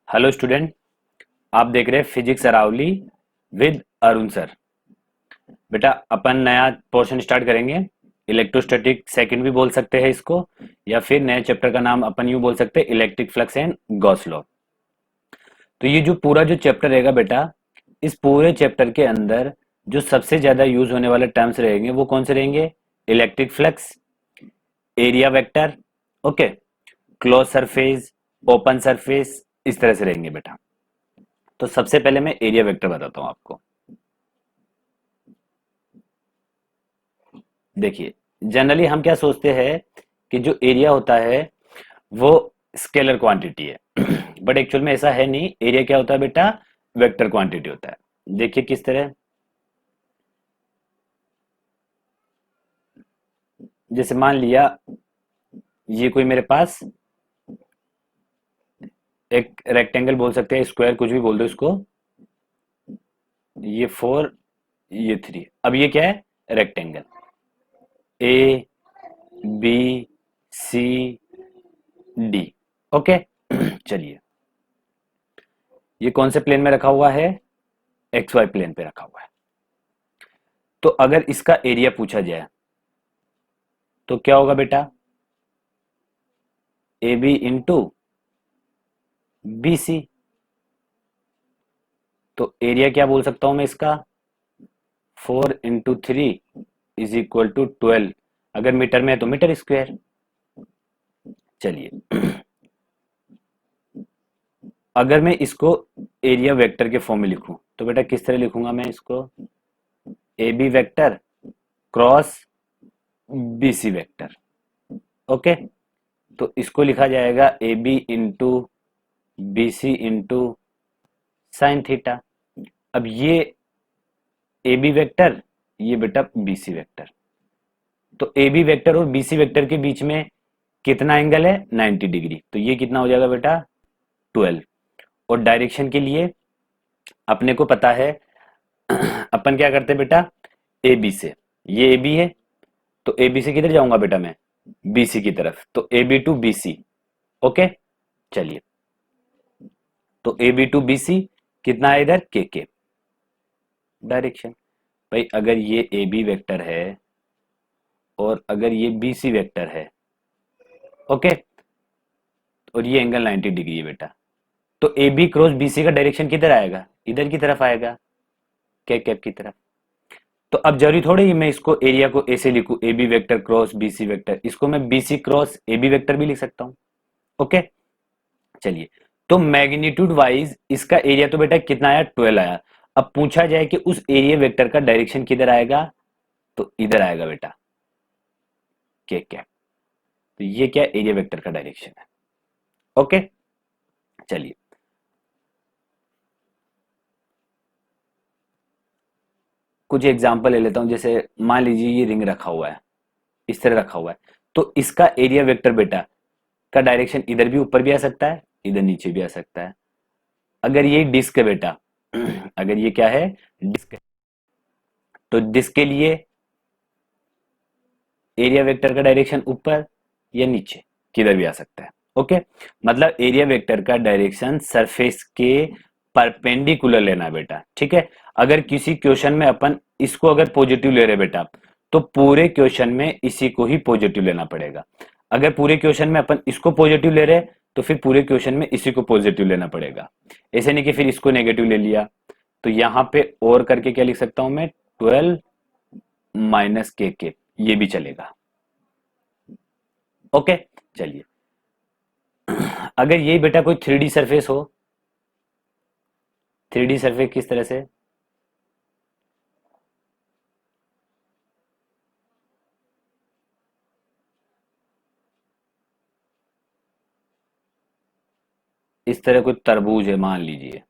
Hello student. आप देख रहे हैं physics Aravali with Arun sir. बेटा अपन नया पोर्शन स्टार्ट करेंगे। इलेक्ट्रोस्टैटिक सेकंड भी बोल सकते हैं इसको, या फिर नए चैप्टर का नाम अपन यूं बोल सकते हैं electric flux and Gauss law. तो ये जो पूरा जो चैप्टर रहेगा बेटा, इस पूरे चैप्टर के अंदर जो सबसे ज्यादा यूज होने वाले टर्म्स रहेंगे वो कौन से रहेंगे? Electric flux, area vector, okay, close surface, open surface, इस तरह से रहेंगे बेटा। तो सबसे पहले मैं एरिया वेक्टर बताता हूं आपको। देखिए, जनरली हम क्या सोचते हैं कि जो एरिया होता है वो स्केलर क्वांटिटी है बट एक्चुअल में ऐसा है नहीं। एरिया क्या होता है बेटा? वेक्टर क्वांटिटी होता है। देखिए किस तरह, जैसे मान लिया ये कोई मेरे पास एक रेक्टेंगल बोल सकते हैं, स्क्वायर कुछ भी बोल दो इसको। ये 4, ये 3। अब ये क्या है? Rectangle A B C D, okay चलिए, ये कौन से प्लेन में रखा हुआ है? एक्स वाई प्लेन पे रखा हुआ है। तो अगर इसका एरिया पूछा जाए तो क्या होगा बेटा? A B into B C. तो एरिया क्या बोल सकता हूं मैं इसका? 4 इंटू 3 इज इक्वल टू 12। अगर मीटर में है तो मीटर स्क्वायर। चलिए, अगर मैं इसको एरिया वेक्टर के फॉर्म में लिखूं तो बेटा किस तरह लिखूंगा मैं इसको? A B vector cross B C vector, okay. तो इसको लिखा जाएगा A B into B C into sine theta. अब ये ए बी वेक्टर, ये बेटा बी सी वेक्टर। तो ए बी वेक्टर और बी सी वेक्टर के बीच में कितना एंगल है? 90 डिग्री। तो ये कितना हो जाएगा बेटा? 12। और डायरेक्शन के लिए अपने को पता है अपन क्या करते हैं बेटा? ए बी से, ये ए बी है, तो ए बी से किधर जाऊंगा बेटा मैं? बी सी की तरफ। तो A B to B C, okay. चलिए, तो A B to B C कितना है इधर? के डायरेक्शन। भाई अगर ये ए बी वेक्टर है और अगर ये बी सी वेक्टर है, ओके, और ये एंगल 90 डिग्री है बेटा, तो A B cross B C का डायरेक्शन किधर आएगा? इधर की तरफ आएगा, के कैप की तरफ। तो अब जरूरी थोड़ी मैं इसको एरिया को ऐसे लिखूं, A B vector cross B C vector, इसको मैं B C cross A B vector भी लिख सकता हूं, ओके। चलिए, तो मैग्नीट्यूड वाइज इसका एरिया तो बेटा कितना आया? 12 आया। अब पूछा जाए कि उस एरिया वेक्टर का डायरेक्शन किधर आएगा, तो इधर आएगा बेटा, के कैप। तो ये क्या? एरिया वेक्टर का डायरेक्शन है, ओके। चलिए, कुछ एग्जांपल ले लेता हूं। जैसे मान लीजिए ये रिंग रखा हुआ है, इस तरह रखा हुआ है, तो इसका एरिया वेक्टर बेटा का डायरेक्शन इधर भी ऊपर भी आ सकता है, इधर नीचे भी आ सकता है। अगर ये डिस्क है बेटा अगर ये क्या है? डिस्क है, तो डिस्क के लिए एरिया वेक्टर का डायरेक्शन ऊपर या नीचे, किधर भी आ सकता है, ओके। मतलब एरिया वेक्टर का डायरेक्शन सरफेस के परपेंडिकुलर लेना बेटा, ठीक है। अगर किसी क्वेश्चन में अपन इसको अगर पॉजिटिव ले रहे बेटा, तो पूरे क्वेश्चन में इसी को ही पॉजिटिव लेना पड़ेगा। अगर पूरे क्वेश्चन में अपन इसको पॉजिटिव ले रहे तो फिर पूरे क्वेश्चन में इसी को पॉजिटिव लेना पड़ेगा। ऐसे नहीं कि फिर इसको नेगेटिव ले लिया। तो यहां पे और करके क्या लिख सकता हूं मैं? 12 माइनस के, ये भी चलेगा, ओके। चलिए, अगर ये बेटा कोई 3D सरफेस हो, 3D सरफेस किस तरह से? इस तरह कोई तरबूज है मान लीजिए,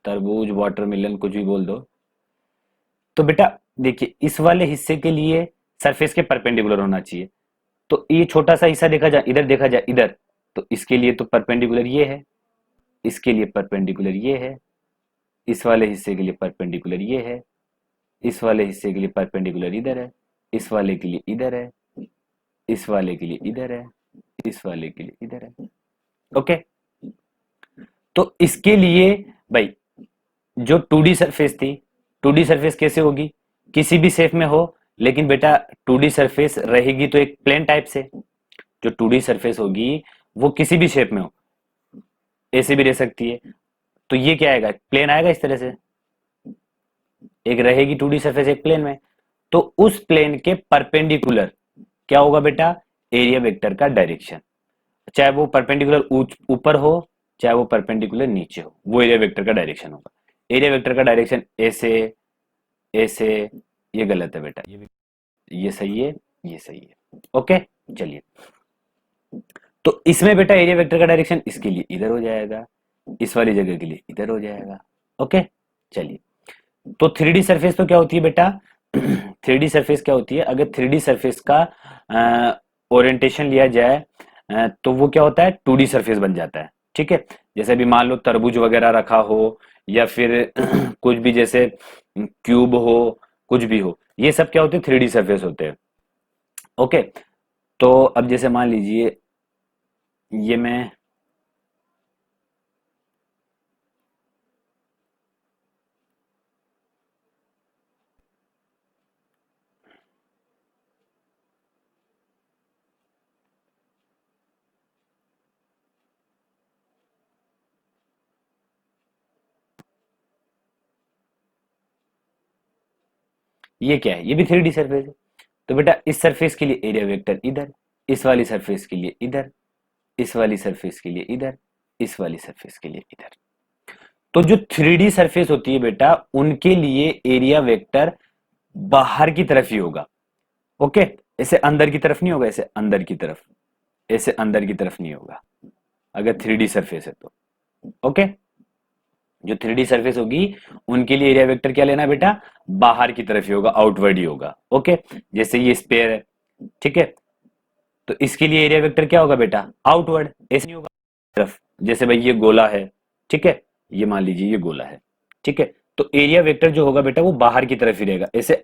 तरबूज वाटरमेलन कुछ भी बोल दो। तो बेटा देखिए, इस वाले हिस्से के लिए सरफेस के परपेंडिकुलर होना चाहिए। तो ये छोटा सा हिस्सा देखा जाए, इधर देखा जाए इधर, तो इसके लिए तो परपेंडिकुलर ये है, इसके लिए परपेंडिकुलर ये है, इस वाले हिस्से के लिए परपेंडिकुलर ये है, इस वाले हिस्से के लिए परपेंडिकुलर इधर है, इस वाले के लिए इधर है, इस वाले के लिए इधर है, इस वाले के लिए इधर है, ओके। तो इसके लिए भाई जो 2D सरफेस थी, 2D सरफेस कैसे होगी, किसी भी शेप में हो, लेकिन बेटा 2D सरफेस रहेगी तो एक प्लेन टाइप से। जो 2D सरफेस होगी वो किसी भी शेप में हो, ऐसे भी रह सकती है। तो ये क्या आएगा, प्लेन आएगा इस तरह से, एक रहेगी 2D सरफेस एक प्लेन में। तो उस प्लेन के परपेंडिकुलर क्या होगा बेटा, एरिया वेक्टर का डायरेक्शन, चाहे वो परपेंडिकुलर ऊपर हो, चाहे वो परपेंडिकुलर नीचे हो, वो एरिया वेक्टर का डायरेक्शन होगा। एरिया वेक्टर का डायरेक्शन ऐसे, ऐसे, ये गलत है बेटा, ये सही है, ये सही है। ओके, चलिए। तो इसमें बेटा एरिया वेक्टर का डायरेक्शन इसके लिए इधर हो जाएगा, इस वाली जगह के लिए इधर हो जाएगा। ओके, चलिए। तो 3D सरफेस तो क्या होती है बेटा, 3D सरफेस क्या होती है, अगर 3D सरफेस का ओरिएंटेशन लिया जाए तो वो क्या होता है, 2D सरफेस बन जाता है। ठीक है, जैसे अभी मान लो तरबूज वगैरह रखा हो, या फिर कुछ भी जैसे क्यूब हो, कुछ भी हो, ये सब क्या होते हैं, 3D सरफेस होते हैं। ओके, तो अब जैसे मान लीजिए ये मैं, ये क्या है, ये भी 3D सरफेस है। तो बेटा इस सरफेस के लिए एरिया वेक्टर इधर, इस वाली सरफेस के लिए इधर, इस वाली सरफेस के लिए इधर, इस वाली सरफेस के लिए इधर। तो जो 3D सरफेस होती है बेटा, उनके लिए एरिया वेक्टर बाहर की तरफ ही होगा। ओके, ऐसे अंदर की तरफ नहीं होगा, ऐसे अंदर की तरफ, ऐसे अंदर की तरफ नहीं होगा अगर 3D सरफेस है तो। ओके, जो 3D सरफेस होगी उनके लिए एरिया वेक्टर क्या लेना बेटा, बाहर की तरफ ही होगा, आउटवर्ड ही होगा। ओके, जैसे ये स्पेयर है, ठीक है, तो इसके लिए एरिया वेक्टर क्या होगा बेटा, आउटवर्ड, ऐसे नहीं होगा तरफ। जैसे भाई ये गोला है, ठीक है, ये मान लीजिए ये गोला है, ठीक है, तो एरिया वेक्टर जो होगा बेटा वो बाहर की तरफ ही रहेगा, ऐसे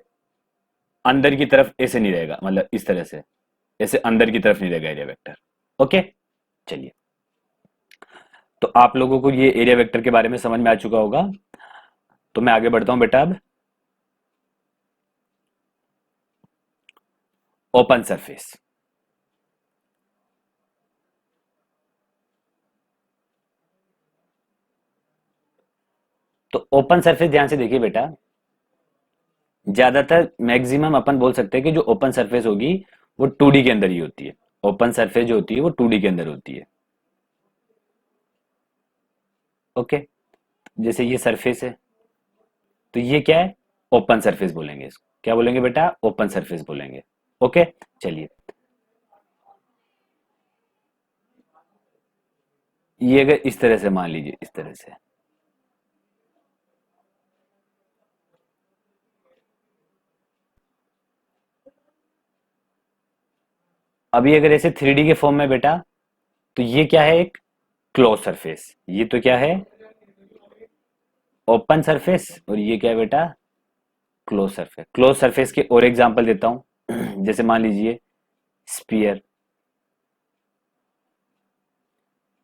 अंदर की तरफ ऐसे नहीं रहेगा, मतलब इस तरह से, ऐसे अंदर की तरफ नहीं रहेगा एरिया वेक्टर। ओके, चलिए। तो आप लोगों को ये एरिया वेक्टर के बारे में समझ में आ चुका होगा, तो मैं आगे बढ़ता हूं बेटा। अब ओपन सरफेस, तो ओपन सरफेस ध्यान से देखिए बेटा, ज्यादातर मैक्सिमम अपन बोल सकते हैं कि जो ओपन सरफेस होगी वो 2D के अंदर ही होती है। ओपन सरफेस जो होती है वो 2D के अंदर होती है। ओके, जैसे ये सरफेस है, तो ये क्या है, ओपन सरफेस बोलेंगे इसको, क्या बोलेंगे बेटा, ओपन सरफेस बोलेंगे। ओके, चलिए। ये अगर इस तरह से मान लीजिए, इस तरह से, अभी अगर ऐसे 3D के फॉर्म में बेटा, तो ये क्या है, एक क्लोज सरफेस, ये तो क्या है, ओपन सरफेस, और ये क्या है बेटा, क्लोज सरफेस। क्लोज सरफेस के और एग्जांपल देता हूं, जैसे मान लीजिए स्पीयर,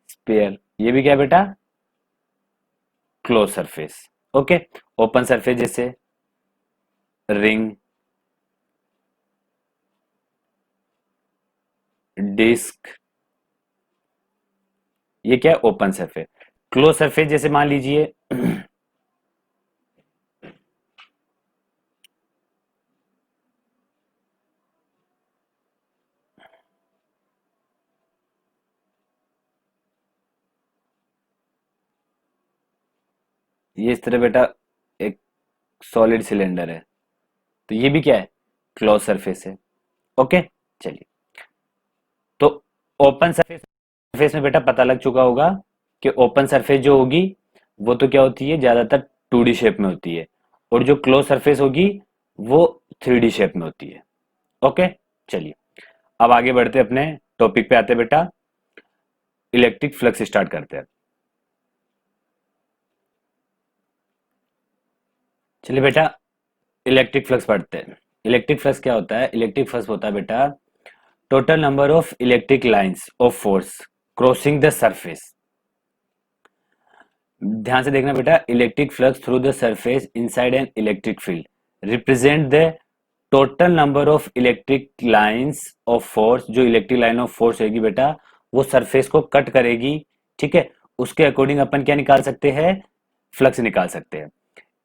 स्पेयर, ये भी क्या है बेटा, close surface. Okay, open surface जैसे रिंग, डिस्क, ये क्या है, ओपन सरफेस। क्लोज सरफेस जैसे मान लीजिए ये इस तरह बेटा एक सॉलिड सिलेंडर है, तो ये भी क्या है, क्लोज सरफेस है। ओके, चलिए। तो ओपन सरफेस, सरफेस में बेटा पता लग चुका होगा कि ओपन सरफेस जो होगी वो तो क्या होती है, ज्यादातर 2D शेप में होती है, और जो क्लोज सरफेस होगी वो 3D शेप में होती है। ओके, चलिए। अब आगे बढ़ते अपने टॉपिक पे आते बेटा, इलेक्ट्रिक फ्लक्स स्टार्ट करते हैं। चलिए बेटा, इलेक्ट्रिक फ्लक्स पढ़ते हैं। इलेक्ट्रिक फ्लक्स क्या होता है, इलेक्ट्रिक फ्लक्स होता है बेटा total number of electric lines of force crossing the surface ध्यान से देखना बेटा, electric flux through the surface inside an electric field represent the total number of electric lines of force. जो इलेक्ट्रिक लाइन ऑफ फोर्स होगी बेटा वो surface को cut करेगी, ठीक है, उसके अकॉर्डिंग अपन क्या निकाल सकते हैं, फ्लक्स निकाल सकते हैं।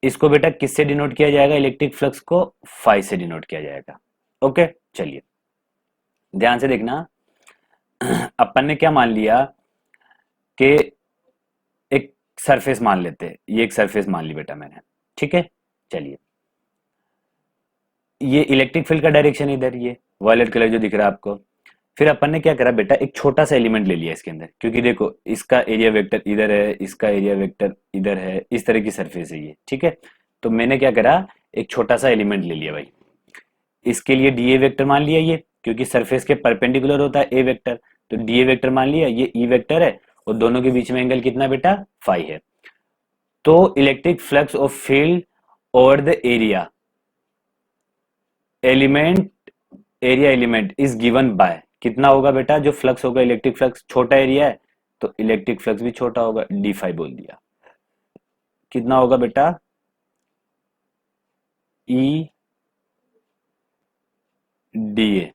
इसको बेटा किससे डिनोट किया जाएगा, इलेक्ट्रिक फ्लक्स को फाई से डिनोट किया जाएगा। ओके, चलिए ध्यान से देखना। अपन ने क्या मान लिया कि एक सरफेस मान लेते हैं, ये एक सरफेस मान ली बेटा मैंने, ठीक है। चलिए, ये इलेक्ट्रिक फील्ड का डायरेक्शन इधर, ये वायलेट कलर जो दिख रहा है आपको। फिर अपन ने क्या करा बेटा, एक छोटा सा एलिमेंट ले लिया इसके अंदर, क्योंकि देखो इसका एरिया वेक्टर इधर है, इसका एरिया वेक्टर इधर है, इस तरह की सरफेस है ये, ठीक है। तो मैंने क्या करा, एक छोटा सा एलिमेंट ले लिया भाई, इसके लिए डी ए वेक्टर मान लिया ये, क्योंकि सरफेस के परपेंडिकुलर होता है ए वेक्टर, तो डी ए वेक्टर मान लिया, ये ई वेक्टर है, और दोनों के बीच में एंगल कितना बेटा, फाई है। तो electric flux of field over the area element, area element is given by, कितना होगा बेटा, जो फ्लक्स होगा इलेक्ट्रिक फ्लक्स, छोटा एरिया है तो इलेक्ट्रिक फ्लक्स भी छोटा होगा, डी फाई बोल दिया। कितना होगा बेटा, E d A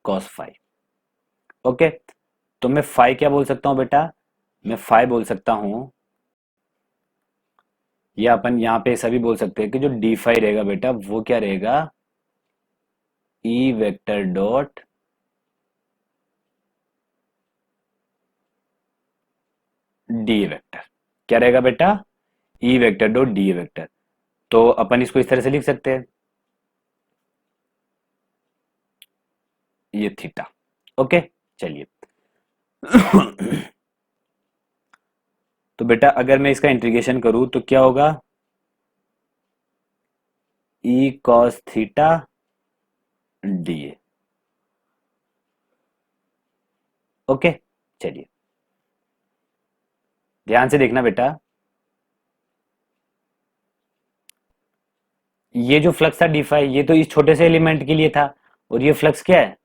cos phi. Okay, तो मैं फाई क्या बोल सकता हूं बेटा, मैं फाई बोल सकता हूं, या अपन यहां पे ऐसा भी बोल सकते हैं कि जो डी फाई रहेगा बेटा वो क्या रहेगा, ई vector dot d A vector, क्या रहेगा बेटा, ई vector dot d A vector. तो अपन इसको इस तरह से लिख सकते हैं, ये थीटा। ओके, चलिए। तो बेटा अगर मैं इसका इंटीग्रेशन करूं तो क्या होगा, E cos theta D A. Okay, चलिए ध्यान से देखना बेटा, ये जो फ्लक्स था डी फाई, ये तो इस छोटे से एलिमेंट के लिए था, और ये फ्लक्स क्या है,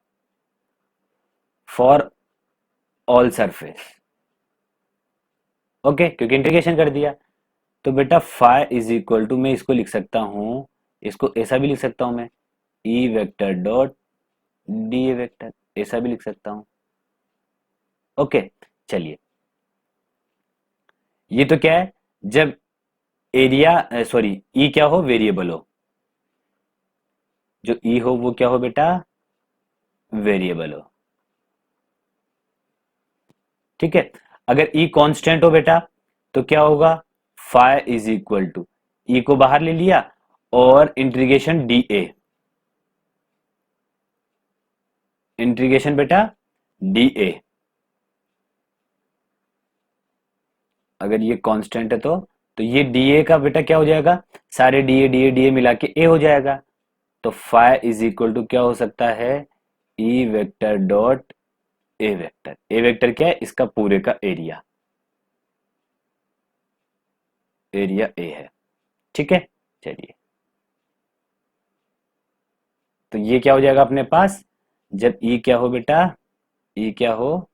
फॉर ऑल सरफेस। ओके, क्योंकि इंटीग्रेशन कर दिया। तो बेटा फाई इज इक्वल टू, मैं इसको लिख सकता हूं, इसको ऐसा भी लिख सकता हूं मैं, ई vector dot d A vector, ऐसा भी लिख सकता हूं। ओके, चलिए, ये तो क्या है, जब एरिया सॉरी ई क्या हो, वेरिएबल हो, जो ई हो वो क्या हो बेटा, वेरिएबल हो, ठीक है। अगर ई कांस्टेंट हो बेटा तो क्या होगा, फाई इज इक्वल टू, ई को बाहर ले लिया और इंटीग्रेशन डी ए, इंटीग्रेशन बेटा डी ए, अगर ये कांस्टेंट है तो ये डी ए का बेटा क्या हो जाएगा, सारे डी ए मिला के ए हो जाएगा। तो फाई इज इक्वल टू क्या हो सकता है, ई vector dot A vector, A vector क्या है, इसका पूरे का एरिया, एरिया ए है, ठीक है। चलिए, तो ये क्या हो जाएगा अपने पास, जब ई क्या हो बेटा, ई क्या हो,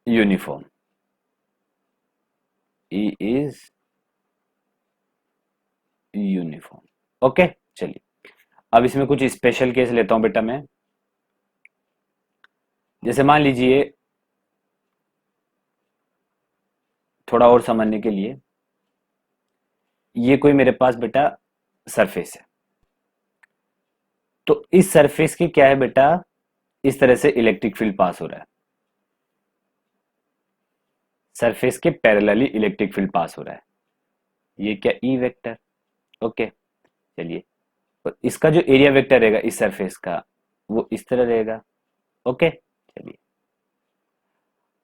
uniform, E is uniform. Okay, चलिए अब इसमें कुछ स्पेशल केस लेता हूं बेटा मैं। जैसे मान लीजिए, थोड़ा और समझने के लिए, ये कोई मेरे पास बेटा सरफेस है, तो इस सरफेस के क्या है बेटा, इस तरह से इलेक्ट्रिक फील्ड पास हो रहा है, सरफेस के पैरेलली इलेक्ट्रिक फील्ड पास हो रहा है, ये क्या, ई वेक्टर। ओके, चलिए, और इसका जो एरिया वेक्टर रहेगा इस सरफेस का वो इस तरह रहेगा। ओके, चलिए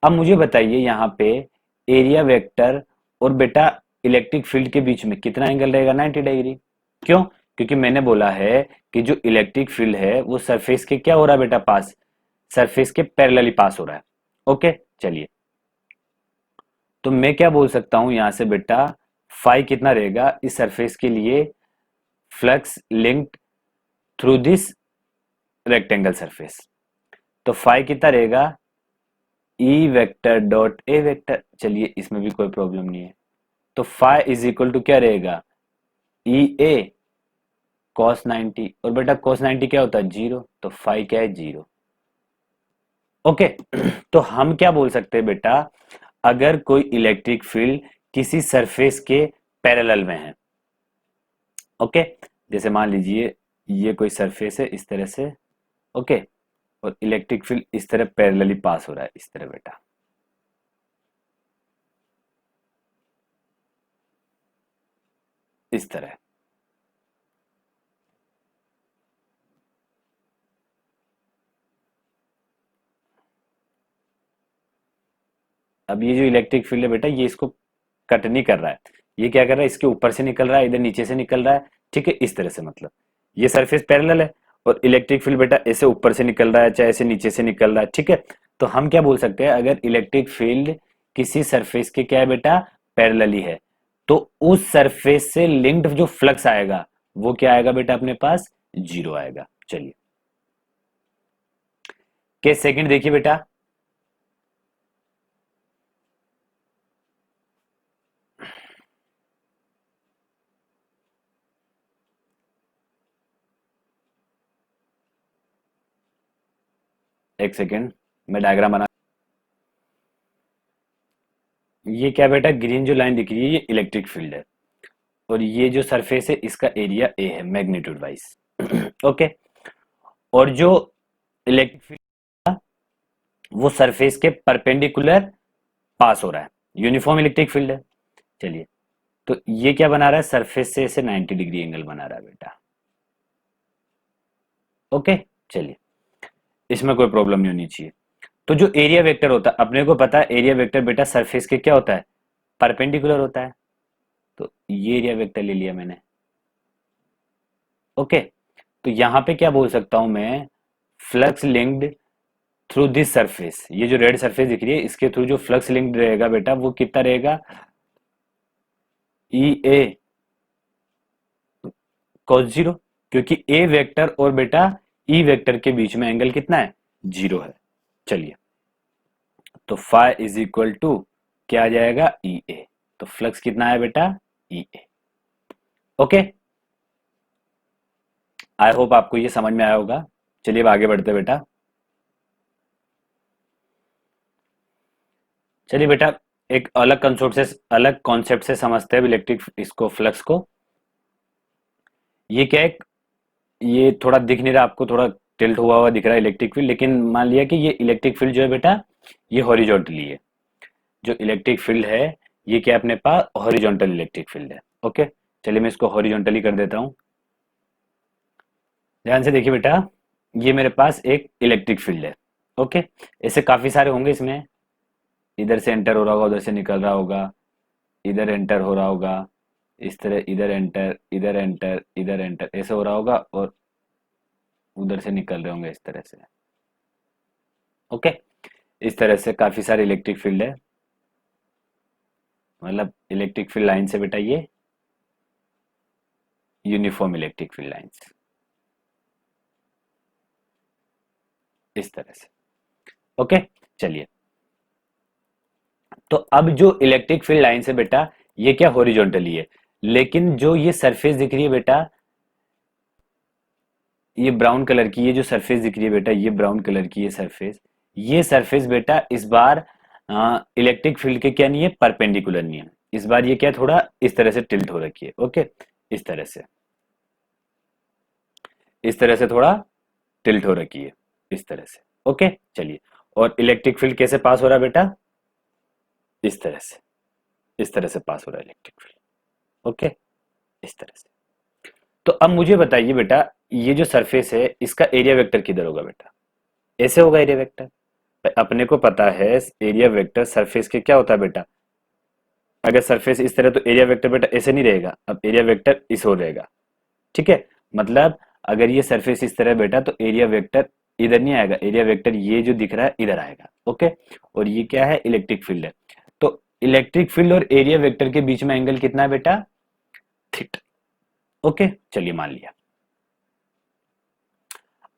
अब मुझे बताइए यहाँ पे एरिया वेक्टर और बेटा इलेक्ट्रिक फील्ड के बीच में कितना एंगल रहेगा, 90 डिग्री। क्यों, क्योंकि मैंने बोला है कि जो इलेक्ट्रिक फील्ड है वो सरफेस के क्या हो रहा है बेटा, पास, सरफेस के पैरेलली पास हो रहा है। ओके, चलिए, तो मैं क्या बोल सकता हूं यहां से बेटा, फाई कितना रहेगा इस सरफेस के लिए, flux linked through this rectangle surface, तो फाई कितना रहेगा, ई वेक्टर डॉट ए वेक्टर, चलिए इसमें भी कोई प्रॉब्लम नहीं है। तो फाइ इज इक्वल टू क्या रहेगा, ई ए कॉस 90, और बेटा कॉस 90 क्या होता है, जीरो, तो फाइ क्या है, जीरो। ओके। तो हम क्या बोल सकते हैं बेटा, अगर कोई इलेक्ट्रिक फील्ड किसी सरफेस के पैरेलल में है, ओके, जैसे मान लीजिए ये कोई सरफेस है इस तरह से, ओके, और इलेक्ट्रिक फील्ड इस तरह पैरेलली पास हो रहा है, इस तरह बेटा, इस तरह। अब ये जो इलेक्ट्रिक फील्ड है बेटा, ये इसको कट नहीं कर रहा है, ये क्या कर रहा है, इसके ऊपर से निकल रहा है, इधर नीचे से निकल रहा है, ठीक है, इस तरह से, मतलब ये सरफेस पैरेलल है, और इलेक्ट्रिक फील्ड बेटा ऐसे ऊपर से निकल रहा है, चाहे ऐसे नीचे से निकल रहा है, ठीक है। तो हम क्या बोल सकते हैं, अगर इलेक्ट्रिक फील्ड किसी सरफेस के क्या है बेटा, पैरेलली है, तो उस सरफेस से लिंक्ड जो फ्लक्स आएगा वो क्या आएगा बेटा, अपने पास जीरो आएगा। चलिए केस सेकंड देखिए बेटा, एक सेकेंड मैं डायग्राम बना, ये क्या बेटा, ग्रीन जो लाइन दिख रही है ये इलेक्ट्रिक फील्ड है, और ये जो सरफेस है इसका एरिया ए है मैग्नीट्यूड वाइज। ओके। और जो इलेक्ट्रिक फील्ड वो सरफेस के परपेंडिकुलर पास हो रहा है, यूनिफॉर्म इलेक्ट्रिक फील्ड है। चलिए, तो ये क्या बना रहा है, सरफेस से इसे 90 डिग्री एंगल बना रहा है बेटा। ओके। चलिए, इसमें कोई प्रॉब्लम नहीं होनी चाहिए। तो जो एरिया वेक्टर होता है, अपने को पता है एरिया वेक्टर बेटा सरफेस के क्या होता है, परपेंडिकुलर होता है, तो ये एरिया वेक्टर ले लिया मैंने। ओके। तो यहां पे क्या बोल सकता हूं मैं, flux linked through this surface, ये जो रेड सरफेस दिख रही है इसके थ्रू जो फ्लक्स लिंक्ड रहेगा बेटा वो कितना रहेगा, ई ए cos जीरो, क्योंकि ए वेक्टर और बेटा ई वेक्टर के बीच में एंगल कितना है, जीरो है। चलिए, तो फाइ इज इक्वल टू क्या आ जाएगा, ई ए, तो फ्लक्स कितना है बेटा, ई ए। ओके, आई होप आपको ये समझ में आया होगा। चलिए अब आगे बढ़ते हैं बेटा। चलिए बेटा, एक अलग कॉन्सेप्ट से समझते हैं इलेक्ट्रिक इसको फ्लक्स को। ये क्या है, ये थोड़ा दिख नहीं रहा आपको, थोड़ा टिल्ट हुआ हुआ दिख रहा है इलेक्ट्रिक फील्ड, लेकिन मान लिया कि ये इलेक्ट्रिक फील्ड जो है बेटा ये हॉरिजॉन्टली है, जो इलेक्ट्रिक फील्ड है ये क्या है, अपने पास हॉरिजॉन्टल इलेक्ट्रिक फील्ड है। ओके। चलिए मैं इसको हॉरिजॉन्टली कर देता हूँ, ध्यान से देखिए बेटा, ये मेरे पास एक इलेक्ट्रिक फील्ड है। ओके। ऐसे काफी सारे होंगे इसमें, इधर से एंटर हो रहा होगा, उधर से निकल रहा होगा, इधर एंटर हो रहा होगा, इस तरह इधर एंटर, इधर एंटर, इधर एंटर, ऐसे हो रहा होगा, और उधर से निकल रहे होंगे इस तरह से। ओके। इस तरह से काफी सारे इलेक्ट्रिक फील्ड है, मतलब इलेक्ट्रिक फील्ड लाइन से बेटा ये यूनिफॉर्म इलेक्ट्रिक फील्ड लाइंस, इस तरह से। ओके। चलिए, तो अब जो इलेक्ट्रिक फील्ड लाइन है बेटा ये क्या हॉरिजॉन्टली है, लेकिन जो ये सरफेस दिख रही है बेटा, ये ब्राउन कलर की, ये जो सरफेस दिख रही है बेटा, ये ब्राउन कलर की ये सरफेस बेटा इस बार इलेक्ट्रिक फील्ड के क्या नहीं है, परपेंडिकुलर नहीं है, इस बार ये क्या थोड़ा इस तरह से टिल्ट हो रखी है। ओके। इस तरह से, इस तरह से थोड़ा टिल्ट हो रखी है, इस तरह से। ओके। चलिए, और इलेक्ट्रिक फील्ड कैसे पास हो रहा है बेटा, इस तरह से, इस तरह से पास हो रहा है इलेक्ट्रिक फील्ड। ओके। इस तरह से। तो अब मुझे बताइए बेटा, ये जो सरफेस है इसका एरिया वेक्टर किधर होगा बेटा, ऐसे होगा एरिया वेक्टर। अपने को पता है एरिया वेक्टर सरफेस के क्या होता है बेटा, अगर सरफेस इस तरह तो एरिया वेक्टर बेटा ऐसे नहीं रहेगा, अब एरिया वेक्टर इस ओर रहेगा, ठीक है। मतलब अगर ये सरफेस इस तरह बेटा तो एरिया वेक्टर इधर नहीं आएगा, एरिया वेक्टर ये जो दिख रहा है इधर आएगा। ओके। और ये क्या है, इलेक्ट्रिक फील्ड है, तो इलेक्ट्रिक फील्ड और एरिया वेक्टर के बीच में एंगल कितना है बेटा, थीटा। ओके। चलिए मान लिया।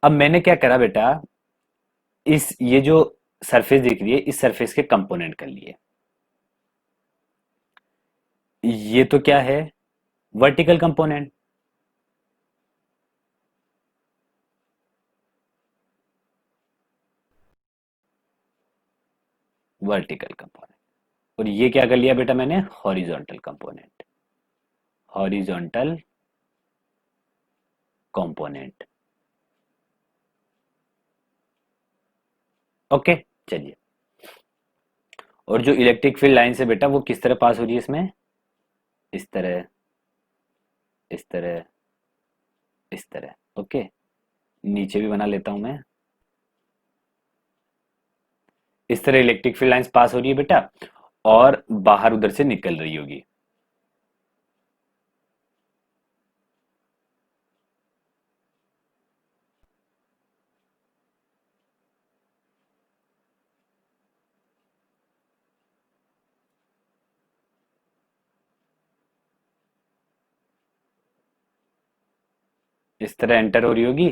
अब मैंने क्या करा बेटा, इस ये जो सरफेस दिख रही है, इस सरफेस के कंपोनेंट कर लिए। ये तो क्या है, वर्टिकल कंपोनेंट। Vertical component. और ये क्या कर लिया बेटा मैंने, horizontal component. Horizontal component. Okay, चलिए। और जो इलेक्ट्रिक फील्ड लाइन से बेटा वो किस तरह पास हो रही है इसमें, इस तरह, इस तरह, इस तरह। ओके, नीचे भी बना लेता हूं मैं। इस तरह इलेक्ट्रिक फील्ड लाइंस पास हो रही है बेटा, और बाहर उधर से निकल रही होगी। इस तरह एंटर हो रही होगी,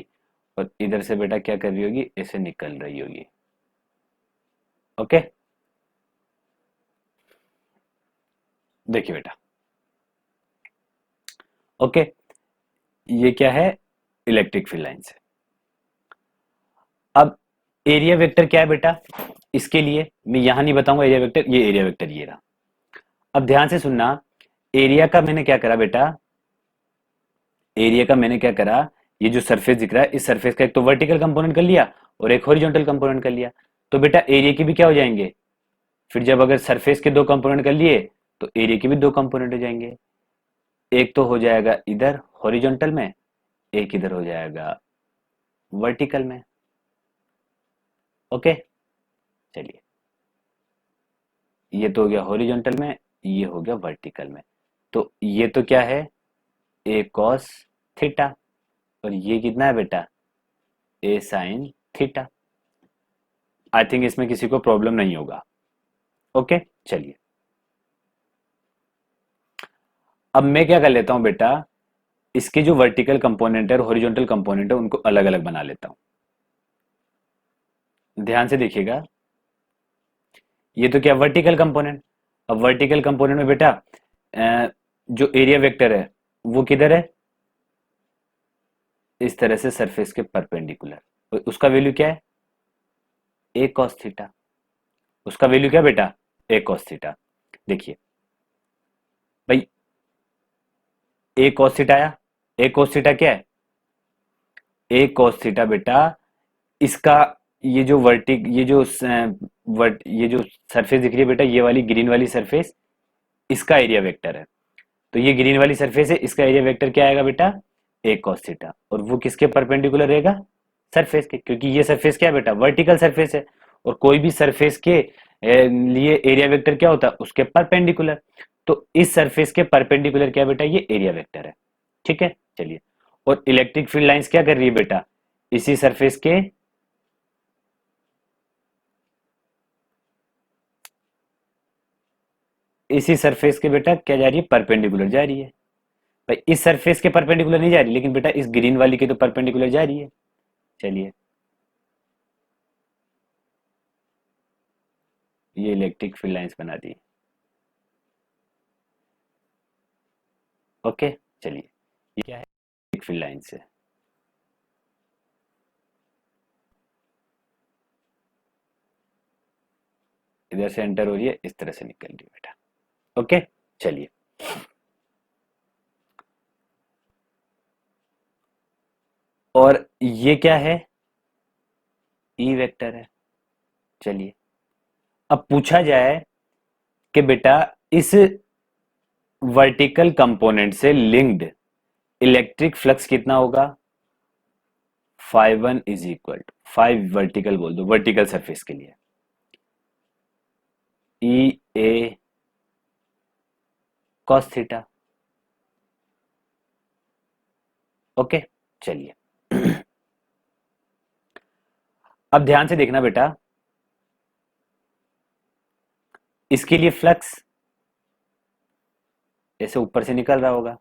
और इधर से बेटा क्या कर रही होगी, ऐसे निकल रही होगी। ओके, देखिए बेटा। ओके, ये क्या है, इलेक्ट्रिक फील्ड लाइन से। अब एरिया वेक्टर क्या है बेटा, इसके लिए मैं यहां नहीं बताऊंगा एरिया वेक्टर, ये एरिया वेक्टर ये रहा। अब ध्यान से सुनना, एरिया का मैंने क्या करा बेटा, एरिया का मैंने क्या करा, ये जो सरफेस दिख रहा है, इस सरफेस का एक तो वर्टिकल कंपोनेंट कर लिया और एक हॉरिजॉन्टल कंपोनेंट कर लिया। तो बेटा एरिया के भी क्या हो जाएंगे, फिर जब अगर सरफेस के दो कंपोनेंट कर लिए तो एरिया के भी दो कंपोनेंट हो जाएंगे। एक तो हो जाएगा इधर हॉरिजॉन्टल में, एक इधर हो जाएगा वर्टिकल में। ओके, चलिए। ये तो हो गया हॉरिजॉन्टल में, ये हो गया वर्टिकल में। तो ये तो क्या है, ए कॉस थीटा, और ये कितना है बेटा, ए साइन थीटा। आई थिंक इसमें किसी को प्रॉब्लम नहीं होगा। ओके, चलिए। अब मैं क्या कर लेता हूं बेटा, इसके जो वर्टिकल कंपोनेंट है और हॉरिजॉन्टल कंपोनेंट है उनको अलग अलग बना लेता हूं। ध्यान से देखिएगा, ये तो क्या वर्टिकल कंपोनेंट। अब वर्टिकल कंपोनेंट में बेटा जो एरिया वेक्टर है वो किधर है, इस तरह से सरफेस के परपेंडिकुलर। उसका वैल्यू क्या है, ए कॉस थीटा। उसका वैल्यू क्या बेटा, ए कॉस थीटा। देखिए भाई, ए कॉस थीटा आया। ए कॉस थीटा क्या है, ए कॉस थीटा बेटा, इसका ये जो ये जो सरफेस दिख रही है बेटा, ये वाली ग्रीन वाली सरफेस, इसका एरिया वेक्टर है। तो ये ग्रीन वाली सरफेस है, इसका एरिया वेक्टर क्या आएगा बेटा, ए कॉस थीटा। और वो किसके परपेंडिकुलर रहेगा, सरफेस के, क्योंकि ये सरफेस क्या है बेटा, वर्टिकल सरफेस है। और कोई भी सरफेस के लिए एरिया वेक्टर क्या होता है, उसके परपेंडिकुलर। तो इस सरफेस के परपेंडिकुलर क्या है बेटा, ये एरिया वेक्टर है। ठीक है, चलिए। और इलेक्ट्रिक फील्ड लाइंस क्या कर रही है बेटा, इसी सरफेस के, इसी सरफेस के बेटा क्या जा रही है, परपेंडिकुलर जा रही है। भाई इस सरफेस के परपेंडिकुलर नहीं जा रही, लेकिन बेटा इस ग्रीन वाली के तो परपेंडिकुलर जा रही है। चलिए, ये इलेक्ट्रिक फील्ड लाइंस बना दी। ओके, चलिए। ये क्या है, इलेक्ट्रिक फील्ड लाइन से, इधर से एंटर हो रही है, इस तरह से निकल रही है बेटा। ओके, चलिए। और ये क्या है, ई वेक्टर है। चलिए, अब पूछा जाए कि बेटा इस वर्टिकल कंपोनेंट से लिंक्ड इलेक्ट्रिक फ्लक्स कितना होगा, phi one is equal to, phi vertical बोल दो, वर्टिकल सरफेस के लिए, E A cos theta. Okay, चलिए। अब ध्यान से देखना बेटा, इसके लिए फ्लक्स ऐसे ऊपर से निकल रहा होगा,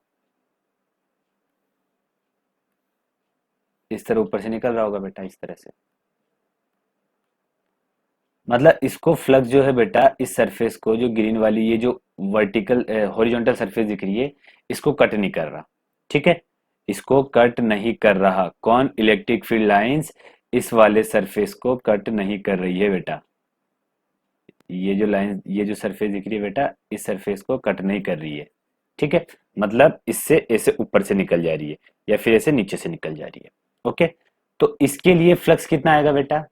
इस तरह ऊपर से निकल रहा होगा बेटा, इस तरह से। मतलब इसको फ्लक्स जो है बेटा, इस सरफेस को, जो ग्रीन वाली ये जो वर्टिकल हॉरिजॉन्टल सरफेस दिख रही है, इसको कट नहीं कर रहा। ठीक है, इसको कट नहीं कर रहा कौन? इलेक्ट्रिक फील्ड लाइंस इस वाले सरफेस को कट नहीं कर रही है बेटा। ये जो लाइन, ये जो सरफेस दिख रही है बेटा, इस सरफेस को कट नहीं कर रही है। ठीक है, मतलब इससे ऐसे ऊपर से निकल जा रही है या फिर ऐसे नीचे से निकल जा रही है। ओके, तो इसके लिए फ्लक्स कितना आएगा बेटा?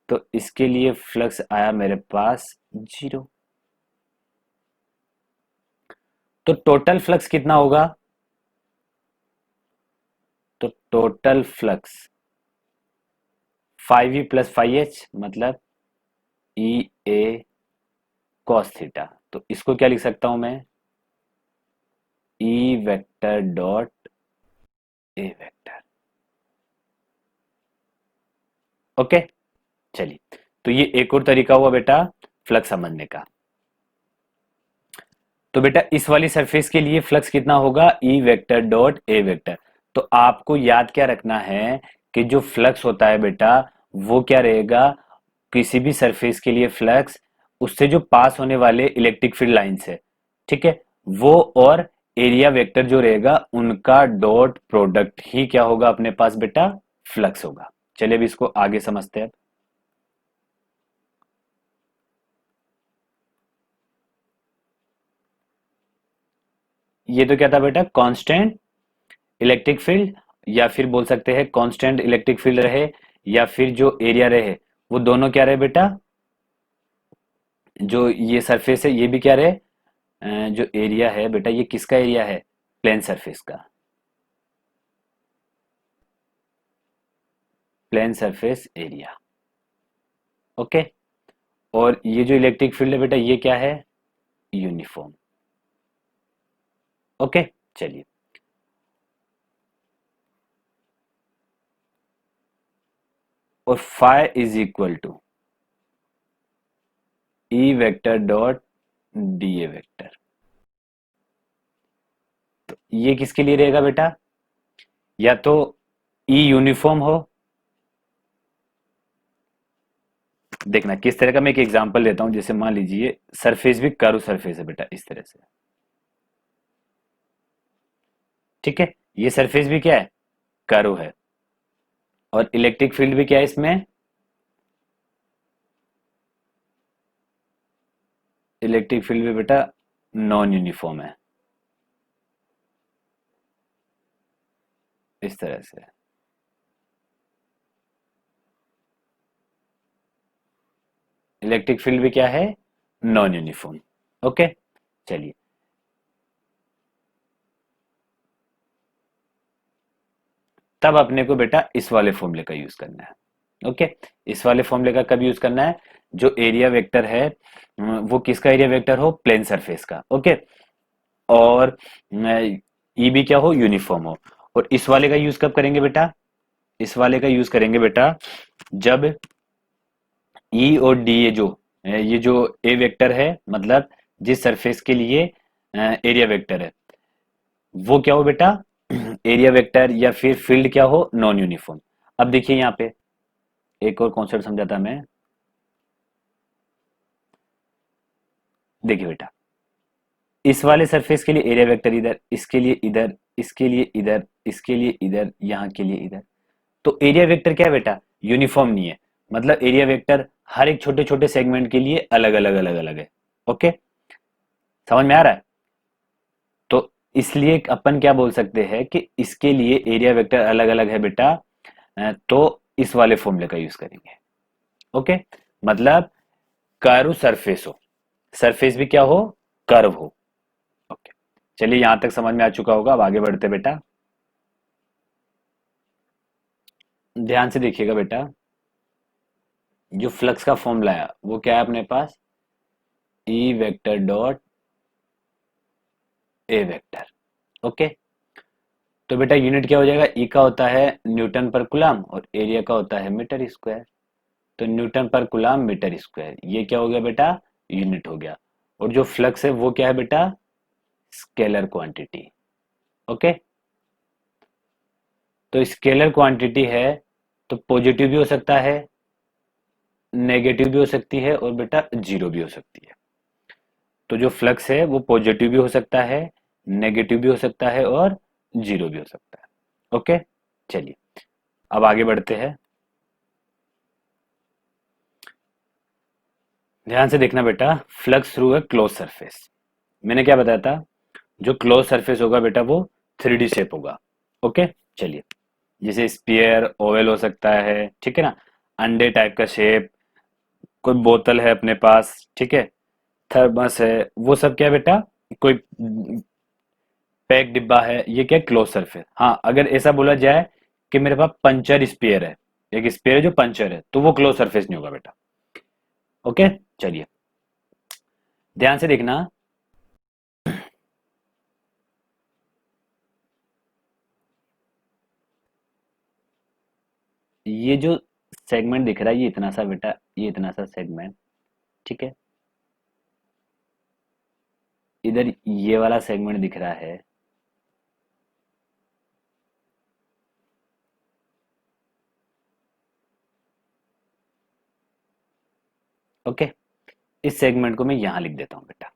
तो इसके लिए फ्लक्स आया मेरे पास 0। तो टोटल फ्लक्स कितना होगा? तो total flux 5e plus 5h, मतलब ई ए कॉस थीटा। तो इसको क्या लिख सकता हूं मैं? ई vector dot A vector. Okay, चलिए, तो ये एक और तरीका हुआ बेटा फ्लक्स समझने का। तो बेटा इस वाली सरफेस के लिए फ्लक्स कितना होगा? ई वेक्टर डॉट ए वेक्टर। तो आपको याद क्या रखना है कि जो फ्लक्स होता है बेटा, वो क्या रहेगा? किसी भी सरफेस के लिए फ्लक्स, उससे जो पास होने वाले इलेक्ट्रिक फील्ड लाइंस है, ठीक है, वो और एरिया वेक्टर जो रहेगा, उनका डॉट प्रोडक्ट ही क्या होगा अपने पास बेटा? फ्लक्स होगा। चलिए अभी इसको आगे समझते हैं। ये तो क्या था बेटा? कांस्टेंट इलेक्ट्रिक फील्ड, या फिर बोल सकते हैं कांस्टेंट इलेक्ट्रिक फील्ड रहे, या फिर जो एरिया रहे, वो दोनों क्या रहे बेटा? जो ये सरफेस है ये भी क्या रहे? जो एरिया है बेटा, ये किसका एरिया है? प्लेन सरफेस का, प्लेन सरफेस एरिया। ओके, और ये जो इलेक्ट्रिक फील्ड है बेटा, ये क्या है? यूनिफॉर्म। ओके, चलिए, और phi is equal to E vector dot d A vector. तो ये किसके लिए रहेगा बेटा? या तो ई यूनिफॉर्म हो, देखना किस तरह का, मैं एक एग्जांपल लेता हूं। जैसे मान लीजिए सरफेस भी कर्व सरफेस है बेटा, इस तरह से। ठीक है, ये सरफेस भी क्या है? कर्व है। और इलेक्ट्रिक फील्ड भी क्या है इसमें? इलेक्ट्रिक फील्ड भी बेटा नॉन यूनिफॉर्म है, इस तरह से। इलेक्ट्रिक फील्ड भी क्या है? Non uniform. ओके, चलिए, तब अपने को बेटा इस वाले फॉर्मूले का यूज करना है। ओके, इस वाले फॉर्मूले का कब यूज करना है? जो एरिया वेक्टर है, वो किसका एरिया वेक्टर हो? प्लेन सरफेस का। ओके, और ई भी क्या हो? यूनिफॉर्म हो। और इस वाले का यूज कब करेंगे बेटा? इस वाले का यूज करेंगे बेटा जब ई और डी, ये जो ए वेक्टर है, मतलब जिस सरफेस के लिए एरिया वेक्टर है, वो क्या हो बेटा? एरिया वेक्टर या फिर फील्ड क्या हो? Non uniform. अब देखिए यहाँ पे एक और कॉन्सेप्ट समझाता मैं। देखिए बेटा, इस वाले सरफेस के लिए एरिया वेक्टर इधर, इसके लिए इधर, इसके लिए इधर, इसके लिए इधर, यहाँ के लिए इधर। तो एरिया वेक्टर क्या है बेटा? यूनिफॉर्म नहीं है। मतलब एरिया वेक्टर हर एक छोटे छोटे सेगमेंट के लिए अलग अलग अलग अलग है। ओके, समझ में आ रहा है? तो इसलिए अपन क्या बोल सकते हैं कि इसके लिए एरिया वेक्टर अलग अलग है बेटा। तो इस वाले फॉर्मूले का यूज करेंगे। ओके, मतलब कर्व सरफेस हो, सरफेस भी क्या हो? कर्व हो। ओके, चलिए यहां तक समझ में आ चुका होगा। अब आगे बढ़ते बेटा, ध्यान से देखिएगा बेटा। जो फ्लक्स का फॉर्मूला है वो क्या है अपने पास? E vector dot A vector. Okay, तो बेटा यूनिट क्या हो जाएगा? ई का होता है न्यूटन पर कूलम, और एरिया का होता है मीटर स्क्वायर। तो न्यूटन पर कूलम मीटर स्क्वायर, ये क्या हो गया बेटा? यूनिट हो गया। और जो फ्लक्स है वो क्या है बेटा? Scalar quantity. ओके, तो स्केलर क्वांटिटी है, तो पॉजिटिव भी हो सकता है नेगेटिव भी हो सकती है और बेटा जीरो भी हो सकती है। तो जो फ्लक्स है वो पॉजिटिव भी हो सकता है, नेगेटिव भी हो सकता है और जीरो भी हो सकता है। ओके, चलिए अब आगे बढ़ते हैं। ध्यान से देखना बेटा, flux through a close surface. मैंने क्या बताया था, जो क्लोज सरफेस होगा बेटा वो 3D शेप होगा। ओके, चलिए, जैसे स्पीयर, ओवल हो सकता है, ठीक है ना, अंडे टाइप का शेप, कोई बोतल है अपने पास, ठीक है, थर्मस है, वो सब क्या है बेटा, कोई पैक डिब्बा है, ये क्या क्लोज सरफेस। हाँ, अगर ऐसा बोला जाए कि मेरे पास पंचर स्पेयर है, एक स्पेयर है जो पंचर है, तो वो क्लोज सरफेस नहीं होगा बेटा। ओके, चलिए ध्यान से देखना। ये जो सेगमेंट दिख रहा है, ये इतना सा बेटा, ये इतना सा सेगमेंट, ठीक है, इधर ये वाला सेगमेंट दिख रहा है, ओके, इस सेगमेंट को मैं यहां लिख देता हूं बेटा।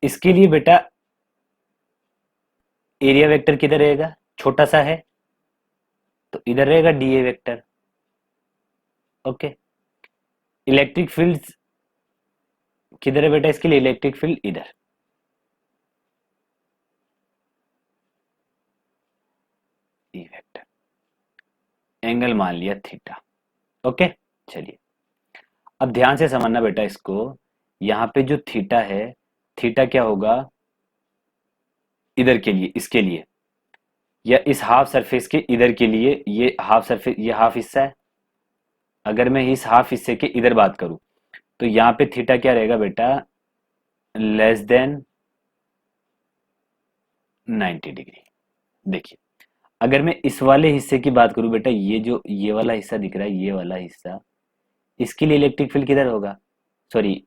इसके लिए बेटा एरिया वेक्टर किधर रहेगा, छोटा सा है, तो इधर रहेगा DA vector. Okay, electric field किधर है बेटा, इसके लिए इलेक्ट्रिक फील्ड इधर, ई वेक्टर, एंगल मान लिया थीटा। ओके, चलिए अब ध्यान से समझना बेटा इसको, यहाँ पे जो थीटा है, थीटा क्या होगा इधर के लिए, इसके लिए, या इस हाफ सरफेस के इधर के लिए, ये हाफ सरफेस, ये हाफ हिस्सा है, अगर मैं इस हाफ हिस्से के इधर बात करूं, तो यहाँ पे थीटा क्या रहेगा बेटा, लेस देन 90 डिग्री। देखिए, अगर मैं इस वाले हिस्से की बात करूं बेटा, ये जो ये वाला हिस्सा दिख रहा है, ये वाला हिस्सा, इसके लिए इलेक्ट्रिक फील्ड किधर होगा, सॉरी,